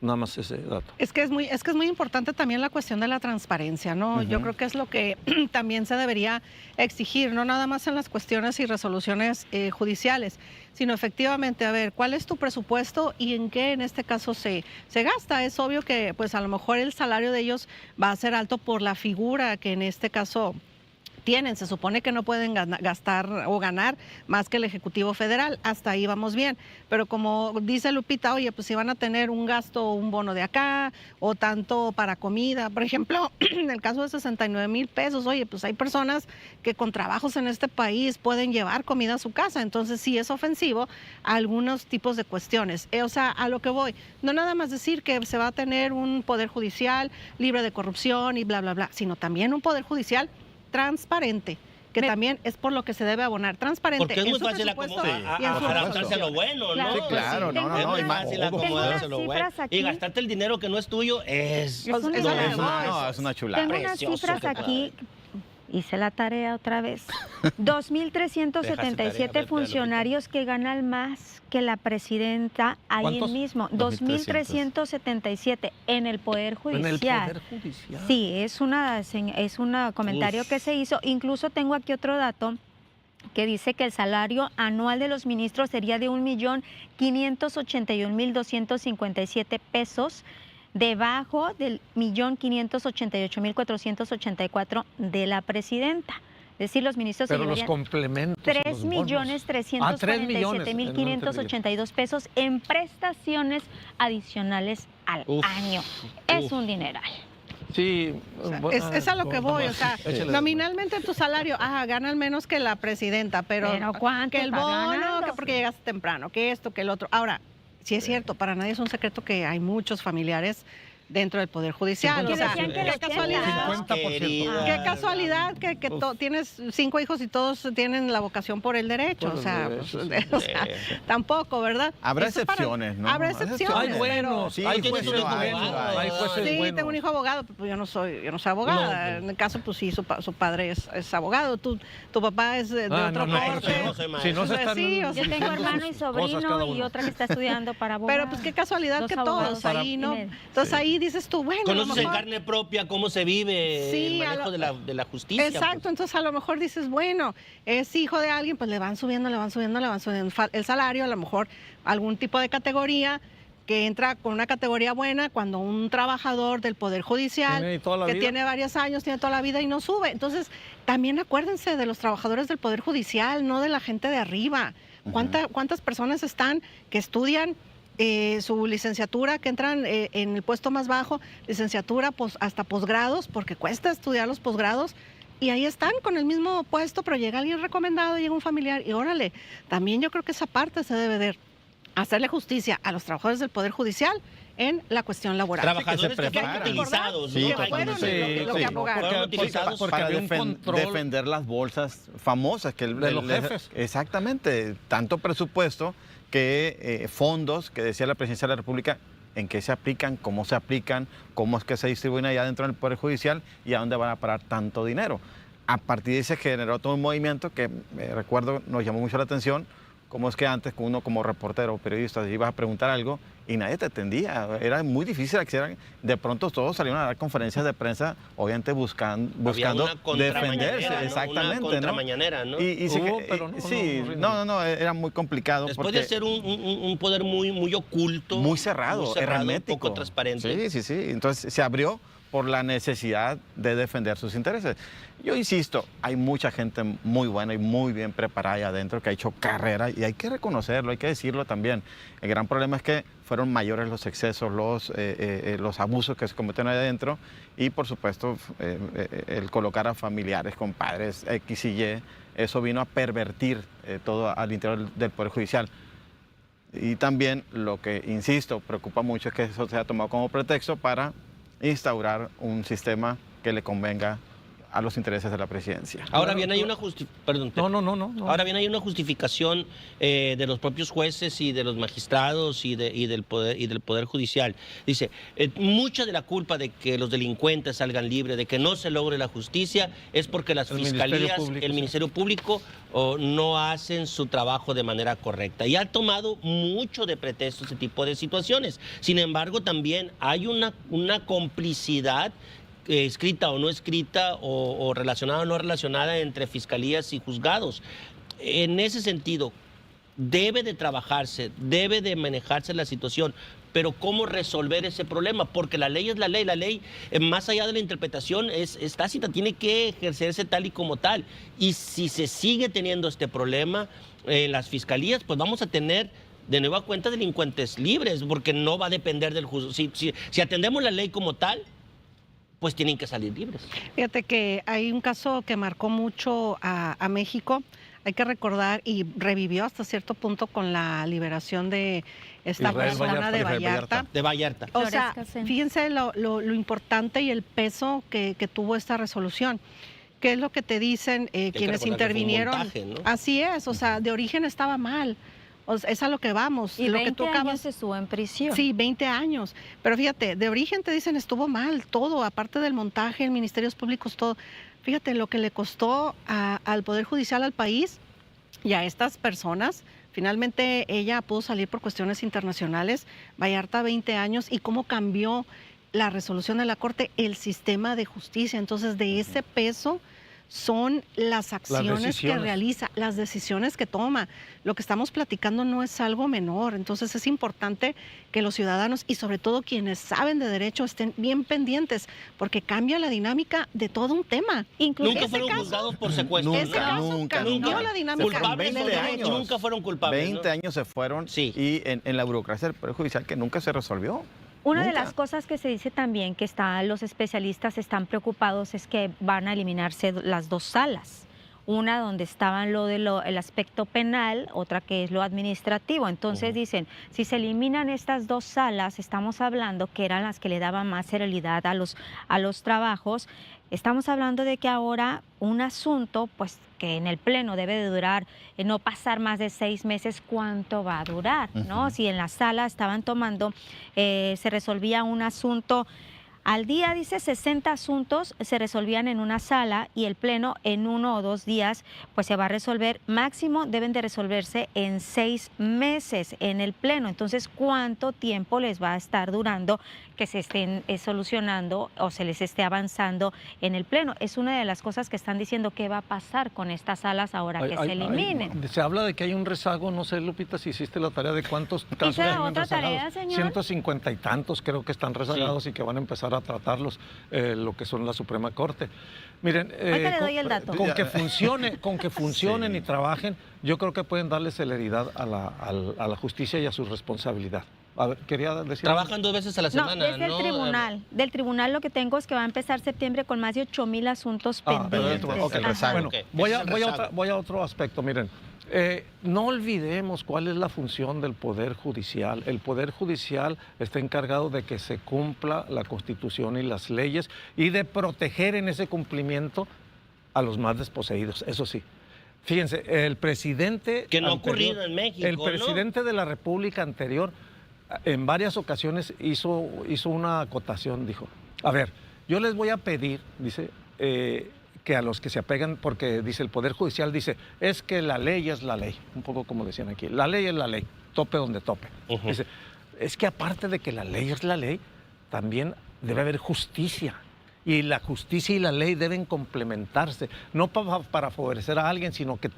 Nada más ese dato. Es que es muy importante también la cuestión de la transparencia, ¿no? Yo creo que es lo que también se debería exigir, no nada más en las cuestiones y resoluciones judiciales, sino efectivamente, a ver, ¿cuál es tu presupuesto y en qué en este caso se gasta? Es obvio que pues a lo mejor el salario de ellos va a ser alto por la figura que en este caso tienen. Se supone que no pueden gastar o ganar más que el Ejecutivo Federal. Hasta ahí vamos bien. Pero como dice Lupita, oye, pues si van a tener un gasto, un bono de acá, o tanto para comida. Por ejemplo, en el caso de 69,000 pesos, oye, pues hay personas que con trabajos en este país pueden llevar comida a su casa. Entonces sí es ofensivo a algunos tipos de cuestiones. O sea, a lo que voy, no nada más decir que se va a tener un poder judicial libre de corrupción y bla, bla, bla, sino también un poder judicial transparente, que también es por lo que se debe abonar, transparente. Porque es muy fácil adaptarse a lo bueno, ¿no? Sí, claro, no, es fácil acomodarse a lo bueno. Y gastarte el dinero que no es tuyo es una chulada. Tengo unas cifras aquí. Hice la tarea otra vez. 2.377 funcionarios que ganan más que la presidenta ahí mismo. 2.377 en el Poder Judicial. En el Poder Judicial. Sí, es un comentario que se hizo. Incluso tengo aquí otro dato que dice que el salario anual de los ministros sería de 1.581.257 pesos, debajo del 1.588.484 de la presidenta. Es decir, los ministros pero se los complementos, 3.347.582 pesos en prestaciones adicionales al año. Es un dineral. Sí, es a lo que voy, o sea, nominalmente tu salario, ganan menos que la presidenta, pero ¿cuánto que el está bono, ganando? que porque llegaste temprano, que esto, que el otro. Ahora, sí es cierto, para nadie es un secreto que hay muchos familiares dentro del Poder Judicial. Que o sea, decían que qué los casualidad. 50%. Qué casualidad que tienes 5 hijos y todos tienen la vocación por el derecho. Por O sea, el derecho, tampoco, ¿verdad? Habrá Eso excepciones, ¿no? Habrá excepciones. Hay buenos, Sí, hay tienes jueces un hijo buenos, abogado. hay jueces Sí, buenos. tengo un hijo abogado, pero yo no soy abogada. En el caso, pues sí, su padre es abogado. Tu papá es de otro corte. Si no se están Sí, o sea, Yo tengo hermano y sobrino y otra que está estudiando para abogado. Pero pues qué casualidad que todos ahí, ¿no? Para- Entonces ahí dices tú, bueno, a lo Conoces en mejor- carne propia cómo se vive Sí, el manejo de la justicia. Exacto, entonces a lo mejor dices, bueno, es hijo de alguien, pues le van subiendo el salario, a lo mejor algún tipo de categoría que entra con una categoría buena cuando un trabajador del Poder Judicial Tiene toda la vida. tiene varios años, tiene toda la vida y no sube. Entonces, también acuérdense de los trabajadores del Poder Judicial, no de la gente de arriba. ¿Cuántas personas están que estudian su licenciatura, que entran en el puesto más bajo, licenciatura hasta posgrados, porque cuesta estudiar los posgrados, y ahí están con el mismo puesto, pero llega alguien recomendado, llega un familiar, y órale, también yo creo que esa parte se debe de hacerle justicia a los trabajadores del Poder Judicial en la cuestión laboral. Trabajadores que fueron preparan. utilizados, Sí, ¿no? que fueron lo que abogaron. Fueron utilizados porque para había un control defender las bolsas famosas que de los jefes. Exactamente, tanto presupuesto que fondos que decía la Presidencia de la República en qué se aplican, cómo es que se distribuyen allá dentro del Poder Judicial y a dónde van a parar tanto dinero. A partir de ahí se generó todo un movimiento que recuerdo nos llamó mucho la atención, cómo es que antes uno como reportero o periodista ibas a preguntar algo y nadie te atendía, era muy difícil acceder. De pronto todos salieron a dar conferencias de prensa, obviamente buscando defenderse, ¿no? exactamente. Una contramañanera, ¿no? Era muy complicado. Después de ser un poder muy oculto. Muy cerrado, hermético. Poco transparente. Sí. Entonces se abrió por la necesidad de defender sus intereses. Yo insisto, hay mucha gente muy buena y muy bien preparada ahí adentro que ha hecho carrera y hay que reconocerlo, hay que decirlo también. El gran problema es que fueron mayores los excesos, los abusos que se cometen ahí adentro y por supuesto el colocar a familiares, compadres, X y Y, eso vino a pervertir todo al interior del Poder Judicial. Y también lo que, insisto, preocupa mucho es que eso se ha tomado como pretexto para instaurar un sistema que le convenga a los intereses de la presidencia. Ahora bien, hay una Ahora bien, hay una justificación de los propios jueces y de los magistrados y del poder judicial. Dice, mucha de la culpa de que los delincuentes salgan libres, de que no se logre la justicia, es porque las fiscalías, el Ministerio Público no hacen su trabajo de manera correcta. Y ha tomado mucho de pretexto ese tipo de situaciones. Sin embargo, también hay una complicidad escrita o no escrita, o relacionada o no relacionada entre fiscalías y juzgados. En ese sentido, debe de trabajarse, debe de manejarse la situación, pero ¿cómo resolver ese problema? Porque la ley es la ley, más allá de la interpretación, es tácita, tiene que ejercerse tal y como tal. Y si se sigue teniendo este problema en las fiscalías, pues vamos a tener de nueva cuenta delincuentes libres, porque no va a depender del juzgado. Si atendemos la ley como tal, pues tienen que salir libres. Fíjate que hay un caso que marcó mucho a México, hay que recordar, y revivió hasta cierto punto con la liberación de esta persona de Vallarta. De Vallarta. O sea, fíjense lo importante y el peso que tuvo esta resolución. ¿qué es lo que te dicen que quienes recordar que fue un intervinieron? montaje, ¿no? Así es, o sea, de origen estaba mal. O sea, es a lo que vamos. Y lo 20 que tú años acabas... estuvo en prisión. Sí, 20 años. Pero fíjate, de origen te dicen estuvo mal todo, aparte del montaje, en ministerios públicos, todo. Fíjate lo que le costó al Poder Judicial, al país y a estas personas. Finalmente ella pudo salir por cuestiones internacionales, Vallarta 20 años, y cómo cambió la resolución de la Corte, el sistema de justicia. Entonces, de ese peso son las acciones que realiza, las decisiones que toma. Lo que estamos platicando no es algo menor, entonces es importante que los ciudadanos y sobre todo quienes saben de derecho estén bien pendientes, porque cambia la dinámica de todo un tema. Incluso Nunca fueron juzgados por secuestro. Nunca, Ese caso nunca, cambió nunca. la dinámica Culpables del o no, derecho. nunca fueron culpables. 20 ¿no? años se fueron Sí. y en la burocracia del Poder Judicial que nunca se resolvió. Una de Nunca. las cosas que se dice también que los especialistas están preocupados es que van a eliminarse las dos salas. Una donde estaban el aspecto penal, otra que es lo administrativo. Entonces dicen, si se eliminan estas dos salas, estamos hablando que eran las que le daban más celeridad a los trabajos. Estamos hablando de que ahora un asunto, pues que en el Pleno debe de durar, no pasar más de 6 meses, ¿cuánto va a durar? ¿No? Si en la sala estaban tomando, se resolvía un asunto al día, dice, 60 asuntos se resolvían en una sala y el Pleno en 1 o 2 días, pues se va a resolver, máximo deben de resolverse en 6 meses en el Pleno. Entonces, ¿cuánto tiempo les va a estar durando que se estén solucionando o se les esté avanzando en el Pleno? Es una de las cosas que están diciendo qué va a pasar con estas salas ahora que se eliminen. Se habla de que hay un rezago, no sé, Lupita, si hiciste la tarea de cuántos casos ¿Hice tienen otra rezagados. tarea, señor? 150 y tantos creo que están rezagados y que van a empezar a tratarlos lo que son la Suprema Corte. Miren, Ahorita le doy el dato. con que funcionen Sí. y trabajen, yo creo que pueden darle celeridad a la justicia y a su responsabilidad. A ver, quería decir... Trabajan 2 veces a la semana, No, desde el tribunal. Del tribunal lo que tengo es que va a empezar septiembre con más de 8,000 asuntos pendientes. ok, el Ajá. rezago. Bueno, Ok, voy ese es el rezago. a otro aspecto. Miren, no olvidemos cuál es la función del Poder Judicial. El Poder Judicial está encargado de que se cumpla la Constitución y las leyes y de proteger en ese cumplimiento a los más desposeídos, eso sí. Fíjense, el presidente... Que no ha anterior, ocurrido en México, el ¿no? presidente de la República anterior en varias ocasiones hizo una acotación, dijo, a ver, yo les voy a pedir, dice, que a los que se apegan, porque dice el Poder Judicial, dice, es que la ley es la ley, un poco como decían aquí, la ley es la ley, tope donde tope. Dice, es que aparte de que la ley es la ley, también debe haber justicia. Y la justicia y la ley deben complementarse, no para favorecer a alguien, sino que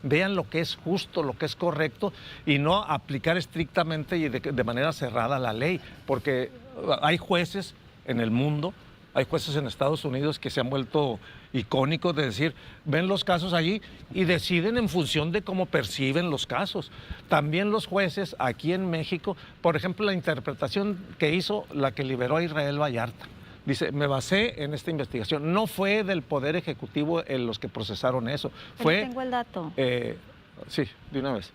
vean lo que es justo, lo que es correcto y no aplicar estrictamente y de manera cerrada la ley, porque hay jueces en el mundo, hay jueces en Estados Unidos que se han vuelto icónicos de decir, ven los casos allí y deciden en función de cómo perciben los casos. También los jueces aquí en México, por ejemplo, la interpretación que hizo la que liberó a Israel Vallarta. Dice, me basé en esta investigación. No fue del Poder Ejecutivo en los que procesaron eso. Fue, Tengo el dato. sí, de una vez.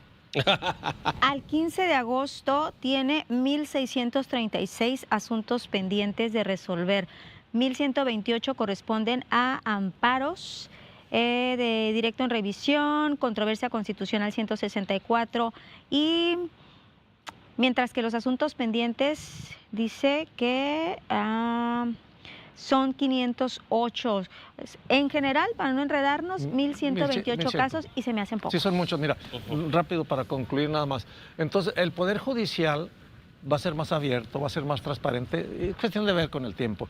Al 15 de agosto tiene 1,636 asuntos pendientes de resolver. 1,128 corresponden a amparos de directo en revisión, controversia constitucional 164 y mientras que los asuntos pendientes dice que son 508. En general, para no enredarnos, 1,128 1100. casos y se me hacen pocos. Sí, son muchos. Mira, rápido para concluir nada más. Entonces, el Poder Judicial va a ser más abierto, va a ser más transparente, es cuestión de ver con el tiempo.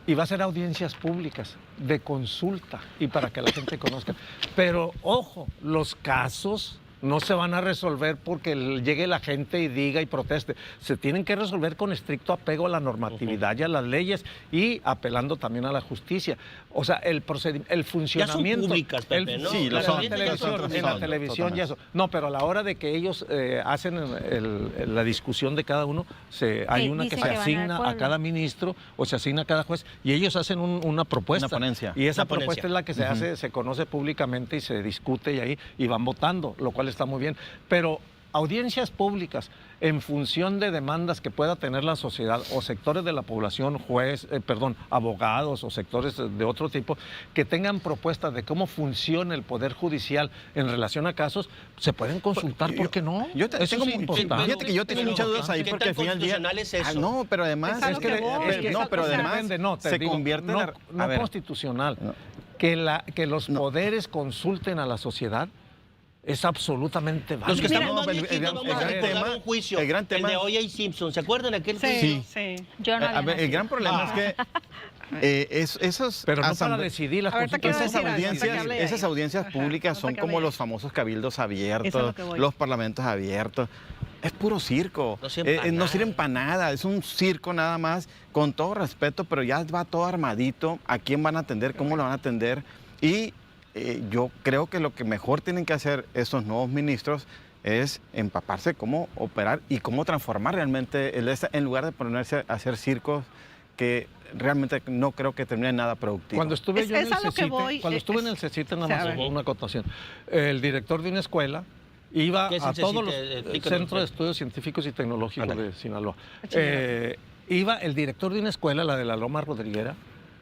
Y va a ser audiencias públicas, de consulta, y para que la gente conozca. Pero, ojo, los casos no se van a resolver porque llegue la gente y diga y proteste. Se tienen que resolver con estricto apego a la normatividad y a las leyes y apelando también a la justicia. O sea, el funcionamiento... Ya son públicas, Pepe, ¿no? Sí, lo son. En la televisión y eso. No, pero a la hora de que ellos hacen la discusión de cada uno, hay una que dicen se que van al asigna a pueblo. cada ministro o se asigna a cada juez y ellos hacen una propuesta. Una ponencia. Y esa Una ponencia. propuesta es la que se hace, se conoce públicamente y se discute y ahí y van votando, lo cual está muy bien. Pero audiencias públicas en función de demandas que pueda tener la sociedad o sectores de la población, abogados o sectores de otro tipo, que tengan propuestas de cómo funciona el Poder Judicial en relación a casos, se pueden consultar, ¿por qué no? Fíjate que yo tengo muchas dudas ahí, porque al final del día... Es eso? no, pero además... se convierte en... No constitucional. No. Que los poderes consulten a la sociedad es absolutamente válido. Los que estamos más viejitos vamos a recordar un juicio, el gran tema, el de O.J. Simpson. ¿Se acuerdan aquel juicio? Sí. Yo no el gran problema es que esos... Pero no para decidir las esas audiencias públicas son como los famosos cabildos abiertos, los parlamentos abiertos. Es puro circo, no sirven para nada, es un circo nada más, con todo respeto, pero ya va todo armadito, a quién van a atender, cómo lo van a atender, y yo creo que lo que mejor tienen que hacer estos nuevos ministros es empaparse cómo operar y cómo transformar realmente en lugar de ponerse a hacer circos que realmente no creo que termine nada productivo. Cuando estuve en el CECITE, nada más una acotación, el director de una escuela iba a todos los Centros de Estudios Científicos y Tecnológicos de Sinaloa. Iba el director de una escuela, la de la Loma Rodriguera,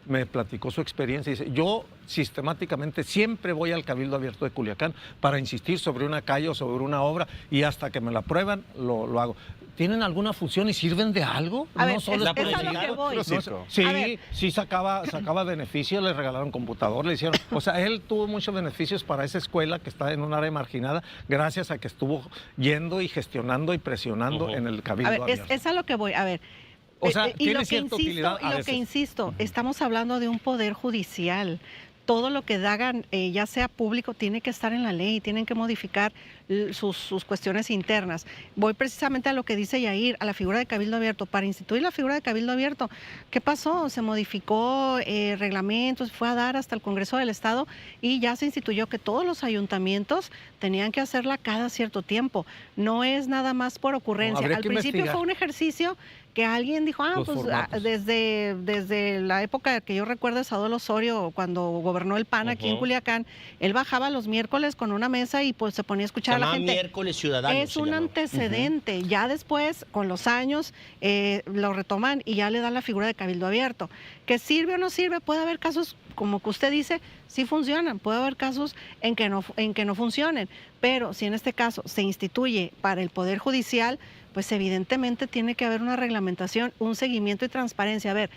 me platicó su experiencia y dice, yo sistemáticamente siempre voy al Cabildo Abierto de Culiacán para insistir sobre una calle o sobre una obra y hasta que me la aprueban lo hago. ¿Tienen alguna función y sirven de algo? A ver, no solo es a lo que voy. Sí, sacaba beneficios, le regalaron computador, le hicieron... O sea, él tuvo muchos beneficios para esa escuela que está en un área marginada gracias a que estuvo yendo y gestionando y presionando en el Cabildo Abierto. Es a lo que voy. A ver, o sea, tiene cierta utilidad a lo veces. que insisto, estamos hablando de un poder judicial. Todo lo que hagan, ya sea público, tiene que estar en la ley, tienen que modificar sus cuestiones internas. Voy precisamente a lo que dice Yair, a la figura de Cabildo Abierto. Para instituir la figura de Cabildo Abierto, ¿qué pasó? Se modificó reglamentos, fue a dar hasta el Congreso del Estado y ya se instituyó que todos los ayuntamientos tenían que hacerla cada cierto tiempo. No es nada más por ocurrencia. Al principio fue un ejercicio que alguien dijo, desde la época que yo recuerdo de Sadol Osorio, cuando gobernó el PAN aquí en Culiacán, él bajaba los miércoles con una mesa y pues se ponía a escuchar a la gente. Miércoles Ciudadanos. Es un antecedente. Ya después, con los años, lo retoman y ya le dan la figura de Cabildo Abierto. ¿Que sirve o no sirve? Puede haber casos, como que usted dice, sí funcionan. Puede haber casos en que no funcionen. Pero si en este caso se instituye para el Poder Judicial, pues evidentemente tiene que haber una reglamentación, un seguimiento y transparencia. A ver,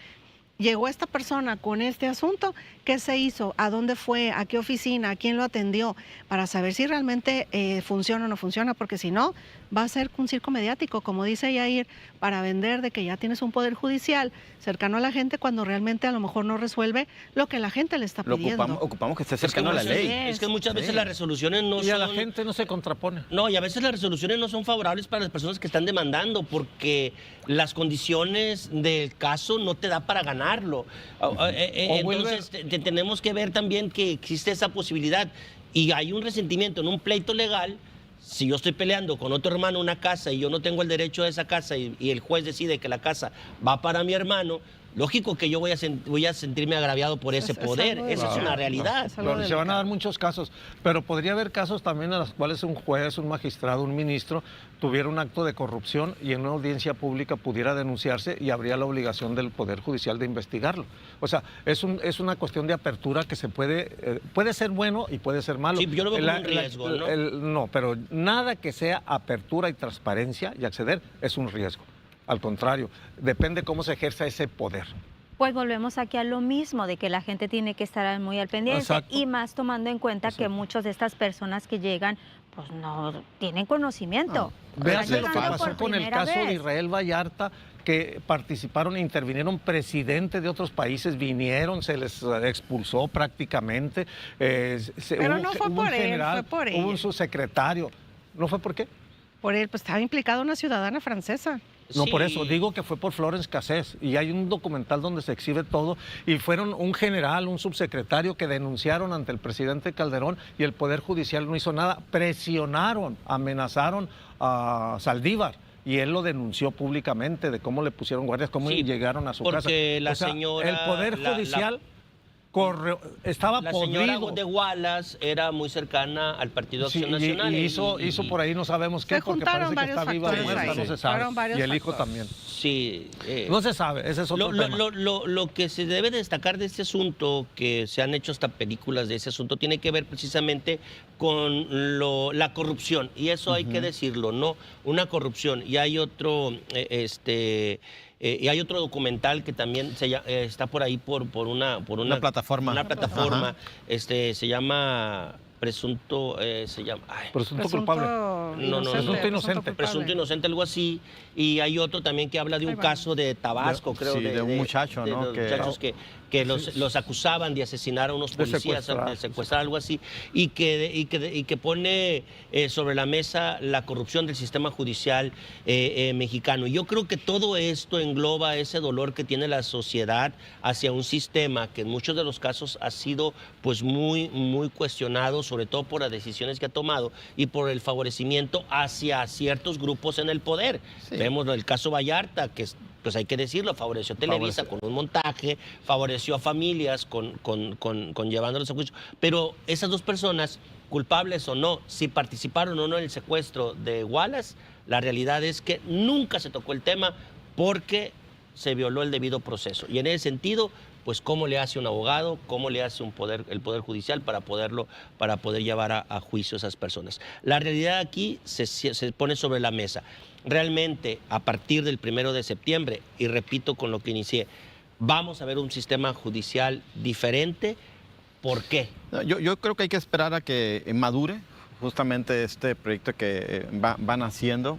llegó esta persona con este asunto, ¿qué se hizo? ¿A dónde fue? ¿A qué oficina? ¿A quién lo atendió? Para saber si realmente funciona o no funciona, porque si no, va a ser un circo mediático, como dice Yair, para vender de que ya tienes un poder judicial cercano a la gente cuando realmente a lo mejor no resuelve lo que la gente le está pidiendo. Ocupamos que esté cercano a la ley. Es que muchas veces las resoluciones no son... Y a la gente no se contrapone. No, y a veces las resoluciones no son favorables para las personas que están demandando porque las condiciones del caso no te da para ganarlo. Entonces tenemos que ver también que existe esa posibilidad y hay un resentimiento en un pleito legal. Si yo estoy peleando con otro hermano una casa y yo no tengo el derecho a esa casa y el juez decide que la casa va para mi hermano, lógico que yo voy a sentirme agraviado por ese poder. Esa es una realidad. Se van a dar muchos casos, pero podría haber casos también en los cuales un juez, un magistrado, un ministro tuviera un acto de corrupción y en una audiencia pública pudiera denunciarse y habría la obligación del Poder Judicial de investigarlo. O sea, es una cuestión de apertura que se puede ser bueno y puede ser malo. Sí, yo lo veo como un riesgo, ¿no? No, pero nada que sea apertura y transparencia y acceder es un riesgo. Al contrario, depende cómo se ejerza ese poder. Pues volvemos aquí a lo mismo, de que la gente tiene que estar muy al pendiente. Exacto. Y más tomando en cuenta que muchas de estas personas que llegan pues no tienen conocimiento. Vean lo que pasó con el caso de Israel Vallarta, que participaron e intervinieron presidentes de otros países, vinieron, se les expulsó prácticamente. Pero no fue por él, fue por ella. Hubo un subsecretario. ¿No fue por qué? Por él, pues estaba implicada una ciudadana francesa. No, sí. Por eso, digo que fue por Florence Cassés y hay un documental donde se exhibe todo y fueron un general, un subsecretario que denunciaron ante el presidente Calderón y el Poder Judicial no hizo nada, presionaron, amenazaron a Saldívar y él lo denunció públicamente de cómo le pusieron guardias, cómo llegaron a su casa. Porque la señora... El Poder Judicial estaba La señora podrido. de Wallace era muy cercana al Partido Sí, Acción Nacional. hizo por ahí, no sabemos qué, Se porque parece juntaron que está varios viva o factores muerta, ahí. no se sabe. Fueron varios Y el hijo factores. también. Sí. No se sabe, ese es otro tema. Lo que se debe destacar de este asunto, que se han hecho hasta películas de ese asunto, tiene que ver precisamente con la corrupción. Y eso hay que decirlo, ¿no? Una corrupción. Y hay otro, y hay otro documental que también está por ahí por una plataforma. Una plataforma. Ajá. Se llama Presunto, Presunto culpable. Presunto inocente. Presunto inocente, algo así. Y hay otro también que habla de un caso de Tabasco, creo. Sí, de un muchacho, de ¿no? los muchachos que los acusaban de asesinar a unos policías, de secuestrar, algo así. Y que pone sobre la mesa la corrupción del sistema judicial mexicano. Y yo creo que todo esto engloba ese dolor que tiene la sociedad hacia un sistema que en muchos de los casos ha sido pues muy, muy cuestionado, sobre todo por las decisiones que ha tomado y por el favorecimiento hacia ciertos grupos en el poder. Sí. Vemos el caso Vallarta, que pues hay que decirlo, favoreció a Televisa con un montaje, favoreció a familias con llevándolos a juicio. Pero esas dos personas, culpables o no, si participaron o no en el secuestro de Wallace, la realidad es que nunca se tocó el tema porque se violó el debido proceso. Y en ese sentido, pues cómo le hace un abogado, cómo le hace el Poder Judicial para poder llevar a juicio a esas personas. La realidad aquí se pone sobre la mesa. Realmente, a partir del 1 de septiembre, y repito con lo que inicié, vamos a ver un sistema judicial diferente. ¿Por qué? Yo creo que hay que esperar a que madure justamente este proyecto que van haciendo.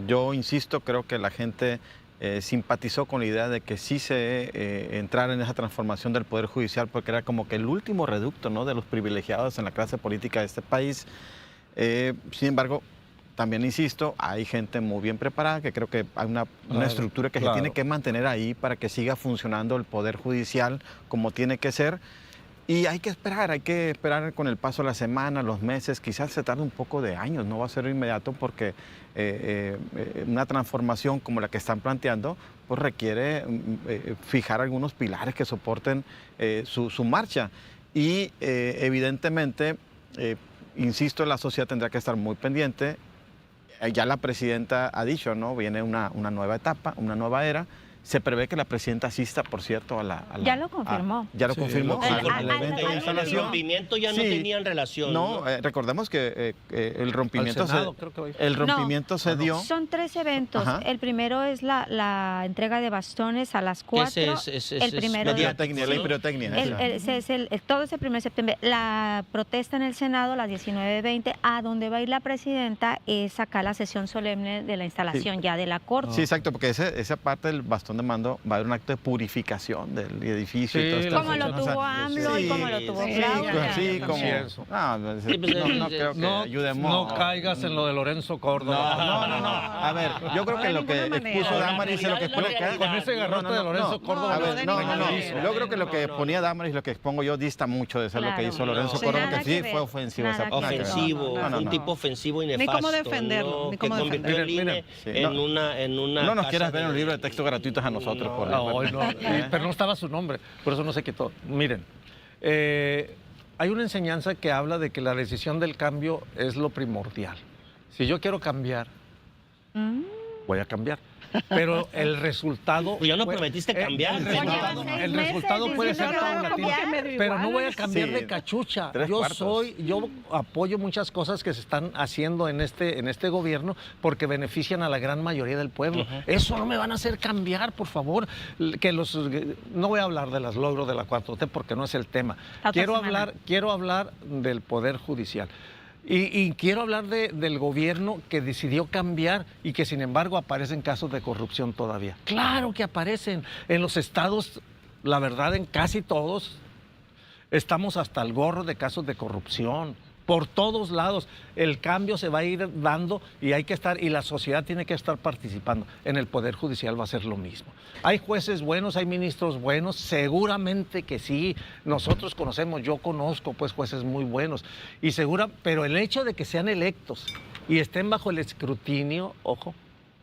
Yo insisto, creo que la gente simpatizó con la idea de que sí se entrara en esa transformación del Poder Judicial, porque era como que el último reducto, ¿no?, de los privilegiados en la clase política de este país. Sin embargo, también insisto, hay gente muy bien preparada, que creo que hay una estructura que se tiene que mantener ahí para que siga funcionando el Poder Judicial como tiene que ser. Y hay que esperar con el paso de la semana, los meses, quizás se tarde un poco de años, no va a ser inmediato porque una transformación como la que están planteando pues requiere fijar algunos pilares que soporten su marcha. Y evidentemente, insisto, la sociedad tendrá que estar muy pendiente. Ya la presidenta ha dicho, ¿no? Viene una nueva etapa, una nueva era. Se prevé que la presidenta asista, por cierto, a la... Ya lo confirmó. Ya lo confirmó. El rompimiento ya no tenían relación. No, recordemos que el rompimiento, Senado, creo que el rompimiento se dio... Son 3 eventos. Ajá. El primero es la entrega de bastones a las 4. El primero la pirotecnia. todo ese 1 de septiembre. La protesta en el Senado a las 19:20, a donde va a ir la presidenta es acá la sesión solemne de la instalación ya de la Corte. Sí, exacto, porque esa parte del bastón de mando va a haber un acto de purificación del edificio. Sí, y todo esto. como lo tuvo AMLO y como lo tuvo Claudia. Sí, como... No creo que ayudemos. No caigas en lo de Lorenzo Córdoba. No. A ver, yo creo que lo que expuso Damaris es lo que exponía... Con ese garrote de Lorenzo Córdoba. A ver, no. Yo creo que lo que exponía Damaris, lo que expongo yo, dista mucho de ser lo que hizo Lorenzo Córdoba, que sí fue ofensivo. Ofensivo, un tipo ofensivo y nefasto. Ni cómo defenderlo, ni cómo convirtió el INE en una... No nos quieras ver en un libro de texto gratuitos a nosotros. Pero no estaba su nombre, por eso no se quitó. Miren, hay una enseñanza que habla de que la decisión del cambio es lo primordial. Si yo quiero cambiar, voy a cambiar. Pero el resultado... Pues ya no prometiste cambiar. El resultado puede ser paulatino, pero no voy a cambiar de cachucha. Yo apoyo muchas cosas que se están haciendo en este gobierno porque benefician a la gran mayoría del pueblo. Eso no me van a hacer cambiar, por favor. No voy a hablar de los logros de la 4T porque no es el tema. Quiero hablar del Poder Judicial. Y quiero hablar del gobierno que decidió cambiar y que sin embargo aparecen casos de corrupción todavía. Claro que aparecen. En los estados, la verdad, en casi todos, estamos hasta el gorro de casos de corrupción. Por todos lados, el cambio se va a ir dando y hay que estar, y la sociedad tiene que estar participando. En el Poder Judicial va a ser lo mismo. Hay jueces buenos, hay ministros buenos, seguramente que sí. Nosotros conocemos, yo conozco pues jueces muy buenos. Pero el hecho de que sean electos y estén bajo el escrutinio, ojo,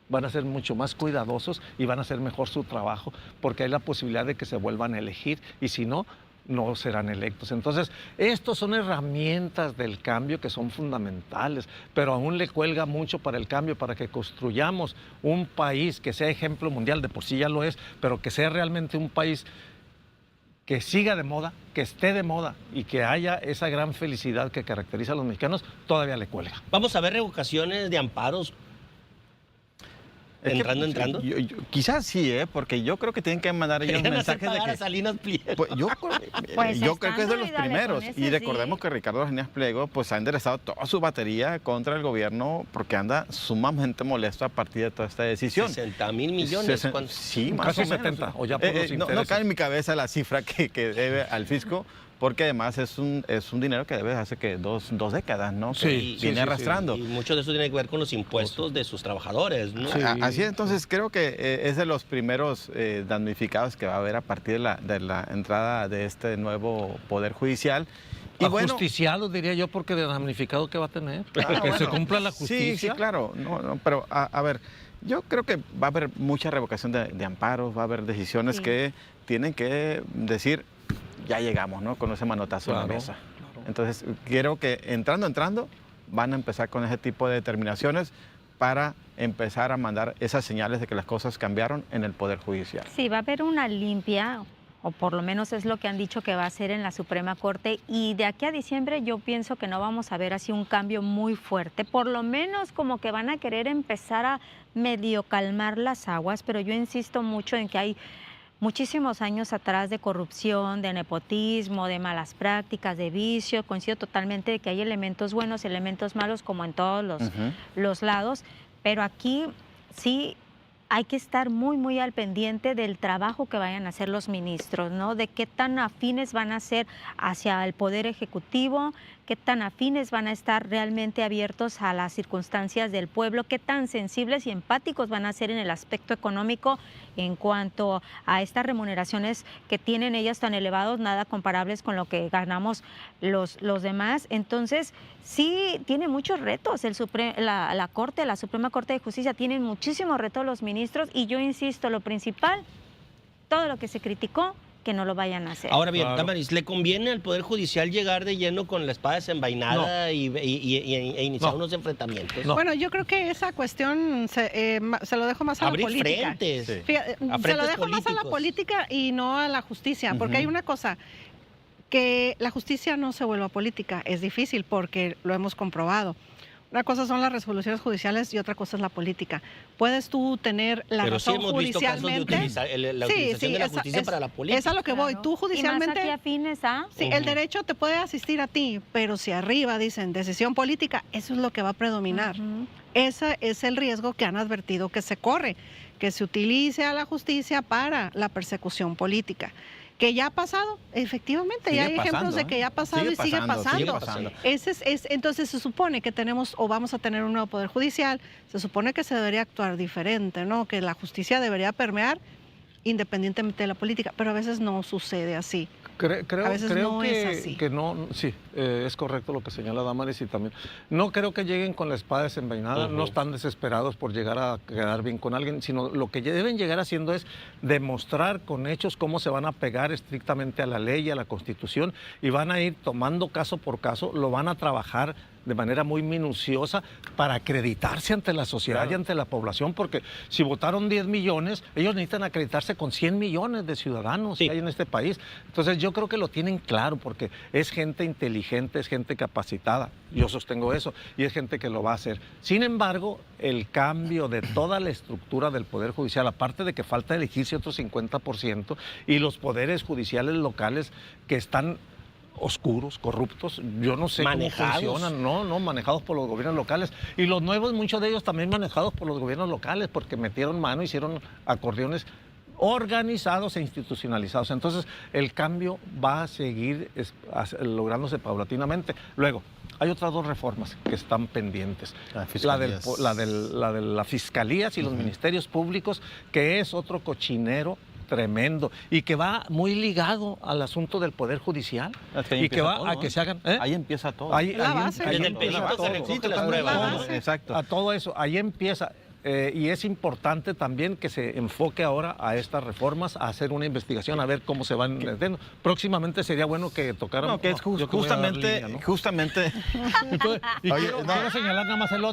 van a ser mucho más cuidadosos y van a hacer mejor su trabajo, porque hay la posibilidad de que se vuelvan a elegir, y si no, no serán electos. Entonces, estos son herramientas del cambio que son fundamentales, pero aún le cuelga mucho para el cambio, para que construyamos un país que sea ejemplo mundial, de por sí ya lo es, pero que sea realmente un país que siga de moda, que esté de moda y que haya esa gran felicidad que caracteriza a los mexicanos, todavía le cuelga. Vamos a ver revocaciones de amparos. Entrando. Quizás sí, porque yo creo que tienen que mandar ellos mensajes de que... Salinas Pliego. Pues yo creo que es de los primeros. ese, Y recordemos sí. que Ricardo Salinas Pliego pues, ha enderezado toda su batería contra el gobierno porque anda sumamente molesto a partir de toda esta decisión. 60,000 millones. Sí, más Casi o menos. 70, o ya por los no intereses. cae en mi cabeza la cifra que debe al fisco, porque además es un dinero que debe hace que dos décadas, ¿no? Que Sí, viene sí, arrastrando. Y mucho de eso tiene que ver con los impuestos de sus trabajadores, ¿no? Sí. Así es, entonces creo que es de los primeros damnificados que va a haber a partir de la entrada de este nuevo Poder Judicial. Y Ajusticiado, diría yo, porque de damnificado que va a tener. Que se bueno, cumpla la justicia. Sí, claro. No, pero a ver, yo creo que va a haber mucha revocación de amparos, va a haber decisiones Sí. que tienen que decir, ya llegamos, ¿no? Con ese manotazo en la Claro, mesa. claro. Entonces, quiero que entrando, van a empezar con ese tipo de determinaciones para empezar a mandar esas señales de que las cosas cambiaron en el Poder Judicial. Sí, va a haber una limpia, o por lo menos es lo que han dicho que va a ser en la Suprema Corte, y de aquí a diciembre yo pienso que no vamos a ver así un cambio muy fuerte, por lo menos como que van a querer empezar a medio calmar las aguas, pero yo insisto mucho en que hay muchísimos años atrás de corrupción, de nepotismo, de malas prácticas, de vicio. Coincido totalmente de que hay elementos buenos, elementos malos, como en todos los lados, pero aquí sí hay que estar muy, muy al pendiente del trabajo que vayan a hacer los ministros, ¿no? De qué tan afines van a ser hacia el Poder Ejecutivo, qué tan afines van a estar realmente abiertos a las circunstancias del pueblo, qué tan sensibles y empáticos van a ser en el aspecto económico en cuanto a estas remuneraciones que tienen ellas tan elevados, nada comparables con lo que ganamos los demás. Entonces, sí tiene muchos retos la Corte, la Suprema Corte de Justicia, tienen muchísimos retos los ministros, y yo insisto, lo principal, todo lo que se criticó, que no lo vayan a hacer. Ahora bien, Claro. Damaris, ¿le conviene al Poder Judicial llegar de lleno con la espada desenvainada e iniciar No. unos enfrentamientos? No. Bueno, yo creo que esa cuestión se lo dejo más a Abrir la política. frentes. Sí. Fíjate, se lo frentes dejo más a la políticos. política y no a la justicia, porque Ujú. hay una cosa, que la justicia no se vuelva política, es difícil porque lo hemos comprobado. Una cosa son las resoluciones judiciales y otra cosa es la política. Puedes tú tener la Pero sí razón hemos visto casos de judicialmente. la utilización de la justicia para la política. Es a lo que voy. Claro. Tú Y más judicialmente... aquí afines a... Sí, el derecho te puede asistir a ti, pero si arriba dicen decisión política, eso es lo que va a predominar. Ujú. Ese es el riesgo que han advertido que se corre, que se utilice a la justicia para la persecución política. Que ya ha pasado, efectivamente, ya hay ejemplos de que ya ha pasado y sigue pasando. Entonces se supone que tenemos o vamos a tener un nuevo Poder Judicial, se supone que se debería actuar diferente, ¿no? Que la justicia debería permear independientemente de la política, pero a veces no sucede así. Creo A veces no que, es así. que no, sí, es correcto lo que señala Damaris, y también no creo que lleguen con la espada desenvainada, no están desesperados por llegar a quedar bien con alguien, sino lo que deben llegar haciendo es demostrar con hechos cómo se van a pegar estrictamente a la ley y a la Constitución, y van a ir tomando caso por caso, lo van a trabajar de manera muy minuciosa para acreditarse ante la sociedad y ante la población, porque si votaron 10 millones, ellos necesitan acreditarse con 100 millones de ciudadanos que hay en este país. Entonces yo creo que lo tienen claro, porque es gente inteligente, es gente capacitada, yo sostengo eso, y es gente que lo va a hacer. Sin embargo, el cambio de toda la estructura del Poder Judicial, aparte de que falta elegirse otro 50%, y los poderes judiciales locales que están oscuros, corruptos, yo no sé Manejados. cómo funcionan, manejados por los gobiernos locales, y los nuevos, muchos de ellos también manejados por los gobiernos locales, porque metieron mano, hicieron acordeones organizados e institucionalizados. Entonces, el cambio va a seguir lográndose paulatinamente. Luego, hay otras dos reformas que están pendientes. La de la Fiscalía y los ministerios públicos, que es otro cochinero tremendo y que va muy ligado al asunto del Poder Judicial y que va a que se hagan... Ahí empieza todo. La base. Desde el empieza pelito todo. se recoge las La pruebas. base. Exacto. A todo eso, ahí empieza. y es importante también que se enfoque ahora a estas reformas, a hacer una investigación, a ver cómo se van metiendo. Próximamente sería bueno que tocáramos... No, que es justamente... Entonces, y Oye, quiero señalar nada más el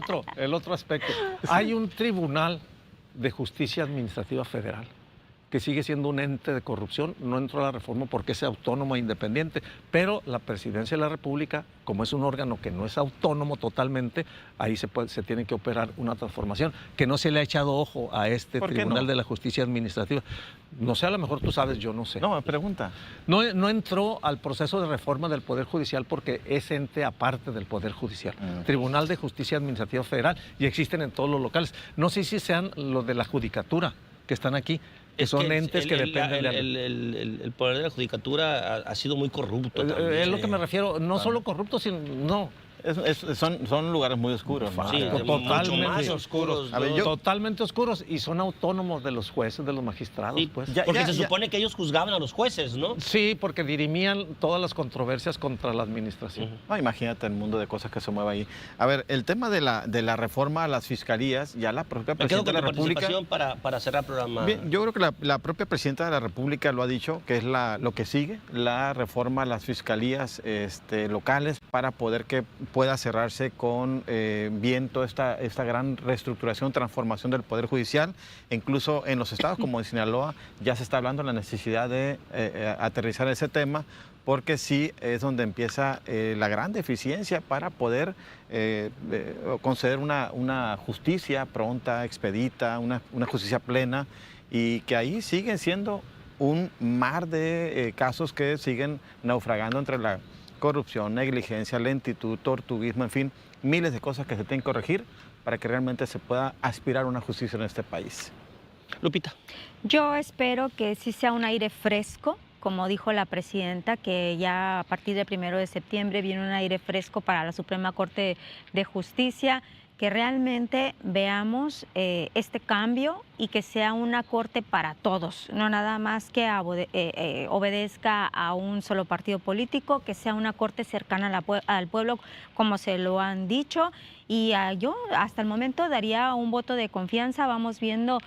otro aspecto. Hay un Tribunal de Justicia Administrativa Federal que sigue siendo un ente de corrupción, no entró a la reforma porque es autónomo e independiente, pero la Presidencia de la República, como es un órgano que no es autónomo totalmente, ahí se tiene que operar una transformación, que no se le ha echado ojo a este Tribunal de la Justicia Administrativa. No sé, a lo mejor tú sabes, yo no sé. No, me pregunta. No entró al proceso de reforma del Poder Judicial porque es ente aparte del Poder Judicial. Tribunal de Justicia Administrativa Federal, y existen en todos los locales. No sé si sean los de la Judicatura que están aquí, que son entes que dependen de... El poder de la judicatura ha sido muy corrupto también. Es lo que me refiero, no solo corrupto, sino... No. Son lugares muy oscuros, ¿no? Sí, mucho más oscuros. A ver, Totalmente oscuros, y son autónomos de los jueces, de los magistrados. Sí, pues. porque se supone que ellos juzgaban a los jueces, ¿no? Sí, porque dirimían todas las controversias contra la administración. No, imagínate el mundo de cosas que se mueve ahí. A ver, el tema de la reforma a las fiscalías, ya la propia Me quedo presidenta con de la tu República... participación para cerrar el programa. Bien, yo creo que la propia presidenta de la República lo ha dicho, que es lo que sigue, la reforma a las fiscalías locales para poder que pueda cerrarse con bien toda esta gran reestructuración, transformación del Poder Judicial. Incluso en los estados como en Sinaloa ya se está hablando de la necesidad de aterrizar ese tema, porque sí es donde empieza la gran deficiencia para poder conceder una justicia pronta, expedita, una justicia plena, y que ahí siguen siendo un mar de casos que siguen naufragando entre la corrupción, negligencia, lentitud, tortuguismo, en fin, miles de cosas que se tienen que corregir para que realmente se pueda aspirar a una justicia en este país. Lupita. Yo espero que sí sea un aire fresco, como dijo la presidenta, que ya a partir del 1 de septiembre viene un aire fresco para la Suprema Corte de Justicia, que realmente veamos este cambio y que sea una corte para todos, no nada más que obedezca a un solo partido político, que sea una corte cercana al pueblo, como se lo han dicho. Y yo hasta el momento daría un voto de confianza. Vamos viendo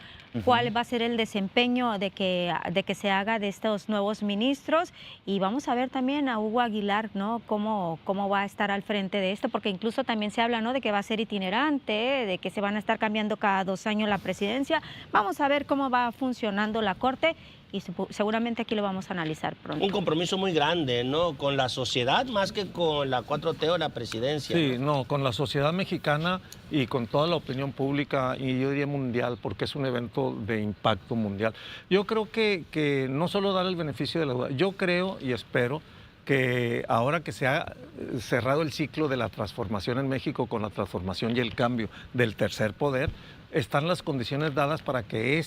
cuál va a ser el desempeño de que se haga de estos nuevos ministros, y vamos a ver también a Hugo Aguilar, ¿no? Cómo va a estar al frente de esto, porque incluso también se habla, ¿no?, de que va a ser itinerante, de que se van a estar cambiando cada 2 años la presidencia. Vamos a ver cómo va funcionando la Corte, y seguramente aquí lo vamos a analizar pronto. Un compromiso muy grande, ¿no?, con la sociedad más que con la 4T o la presidencia. Sí, no, con la sociedad mexicana y con toda la opinión pública, y yo diría mundial, porque es un evento de impacto mundial. Yo creo que no solo dar el beneficio de la duda, yo creo y espero que ahora que se ha cerrado el ciclo de la transformación en México con la transformación y el cambio del tercer poder, están las condiciones dadas para que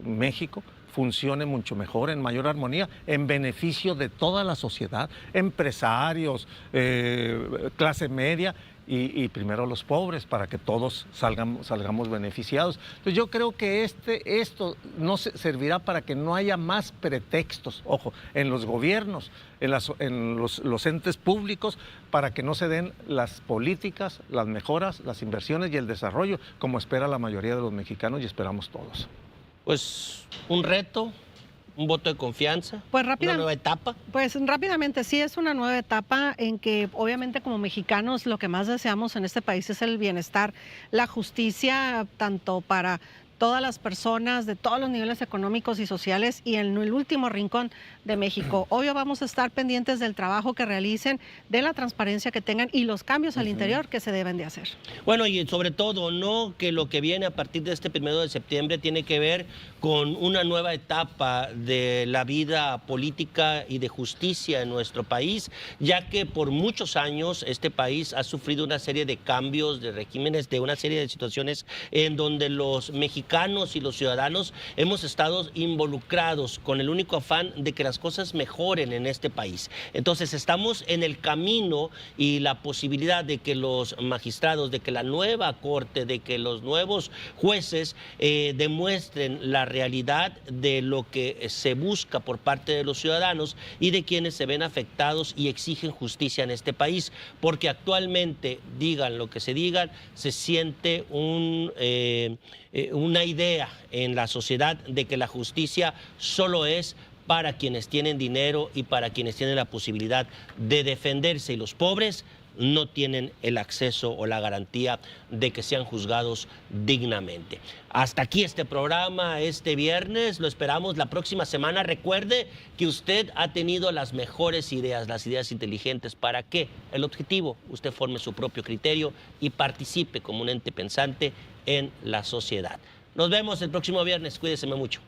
México funcione mucho mejor, en mayor armonía, en beneficio de toda la sociedad, empresarios, clase media y primero los pobres, para que todos salgamos beneficiados. Entonces yo creo que esto no servirá para que no haya más pretextos, ojo, en los gobiernos, en los entes públicos, para que no se den las políticas, las mejoras, las inversiones y el desarrollo, como espera la mayoría de los mexicanos y esperamos todos. Pues un reto, un voto de confianza, pues una nueva etapa. Pues rápidamente, sí, es una nueva etapa en que obviamente como mexicanos lo que más deseamos en este país es el bienestar, la justicia, tanto para todas las personas de todos los niveles económicos y sociales y en el último rincón de México. Obvio vamos a estar pendientes del trabajo que realicen, de la transparencia que tengan y los cambios al interior que se deben de hacer. Bueno, y sobre todo, ¿no?, que lo que viene a partir de este 1 de septiembre tiene que ver con una nueva etapa de la vida política y de justicia en nuestro país, ya que por muchos años este país ha sufrido una serie de cambios, de regímenes, de una serie de situaciones en donde los mexicanos mexicanos y los ciudadanos hemos estado involucrados con el único afán de que las cosas mejoren en este país. Entonces estamos en el camino y la posibilidad de que los magistrados, de que la nueva corte, de que los nuevos jueces demuestren la realidad de lo que se busca por parte de los ciudadanos y de quienes se ven afectados y exigen justicia en este país, porque actualmente, digan lo que se digan, se siente una idea en la sociedad de que la justicia solo es para quienes tienen dinero y para quienes tienen la posibilidad de defenderse, y los pobres no tienen el acceso o la garantía de que sean juzgados dignamente. Hasta aquí este programa este viernes, lo esperamos la próxima semana. Recuerde que usted ha tenido las mejores ideas, las ideas inteligentes. ¿Para qué? El objetivo, usted forme su propio criterio y participe como un ente pensante en la sociedad. Nos vemos el próximo viernes, cuídese mucho.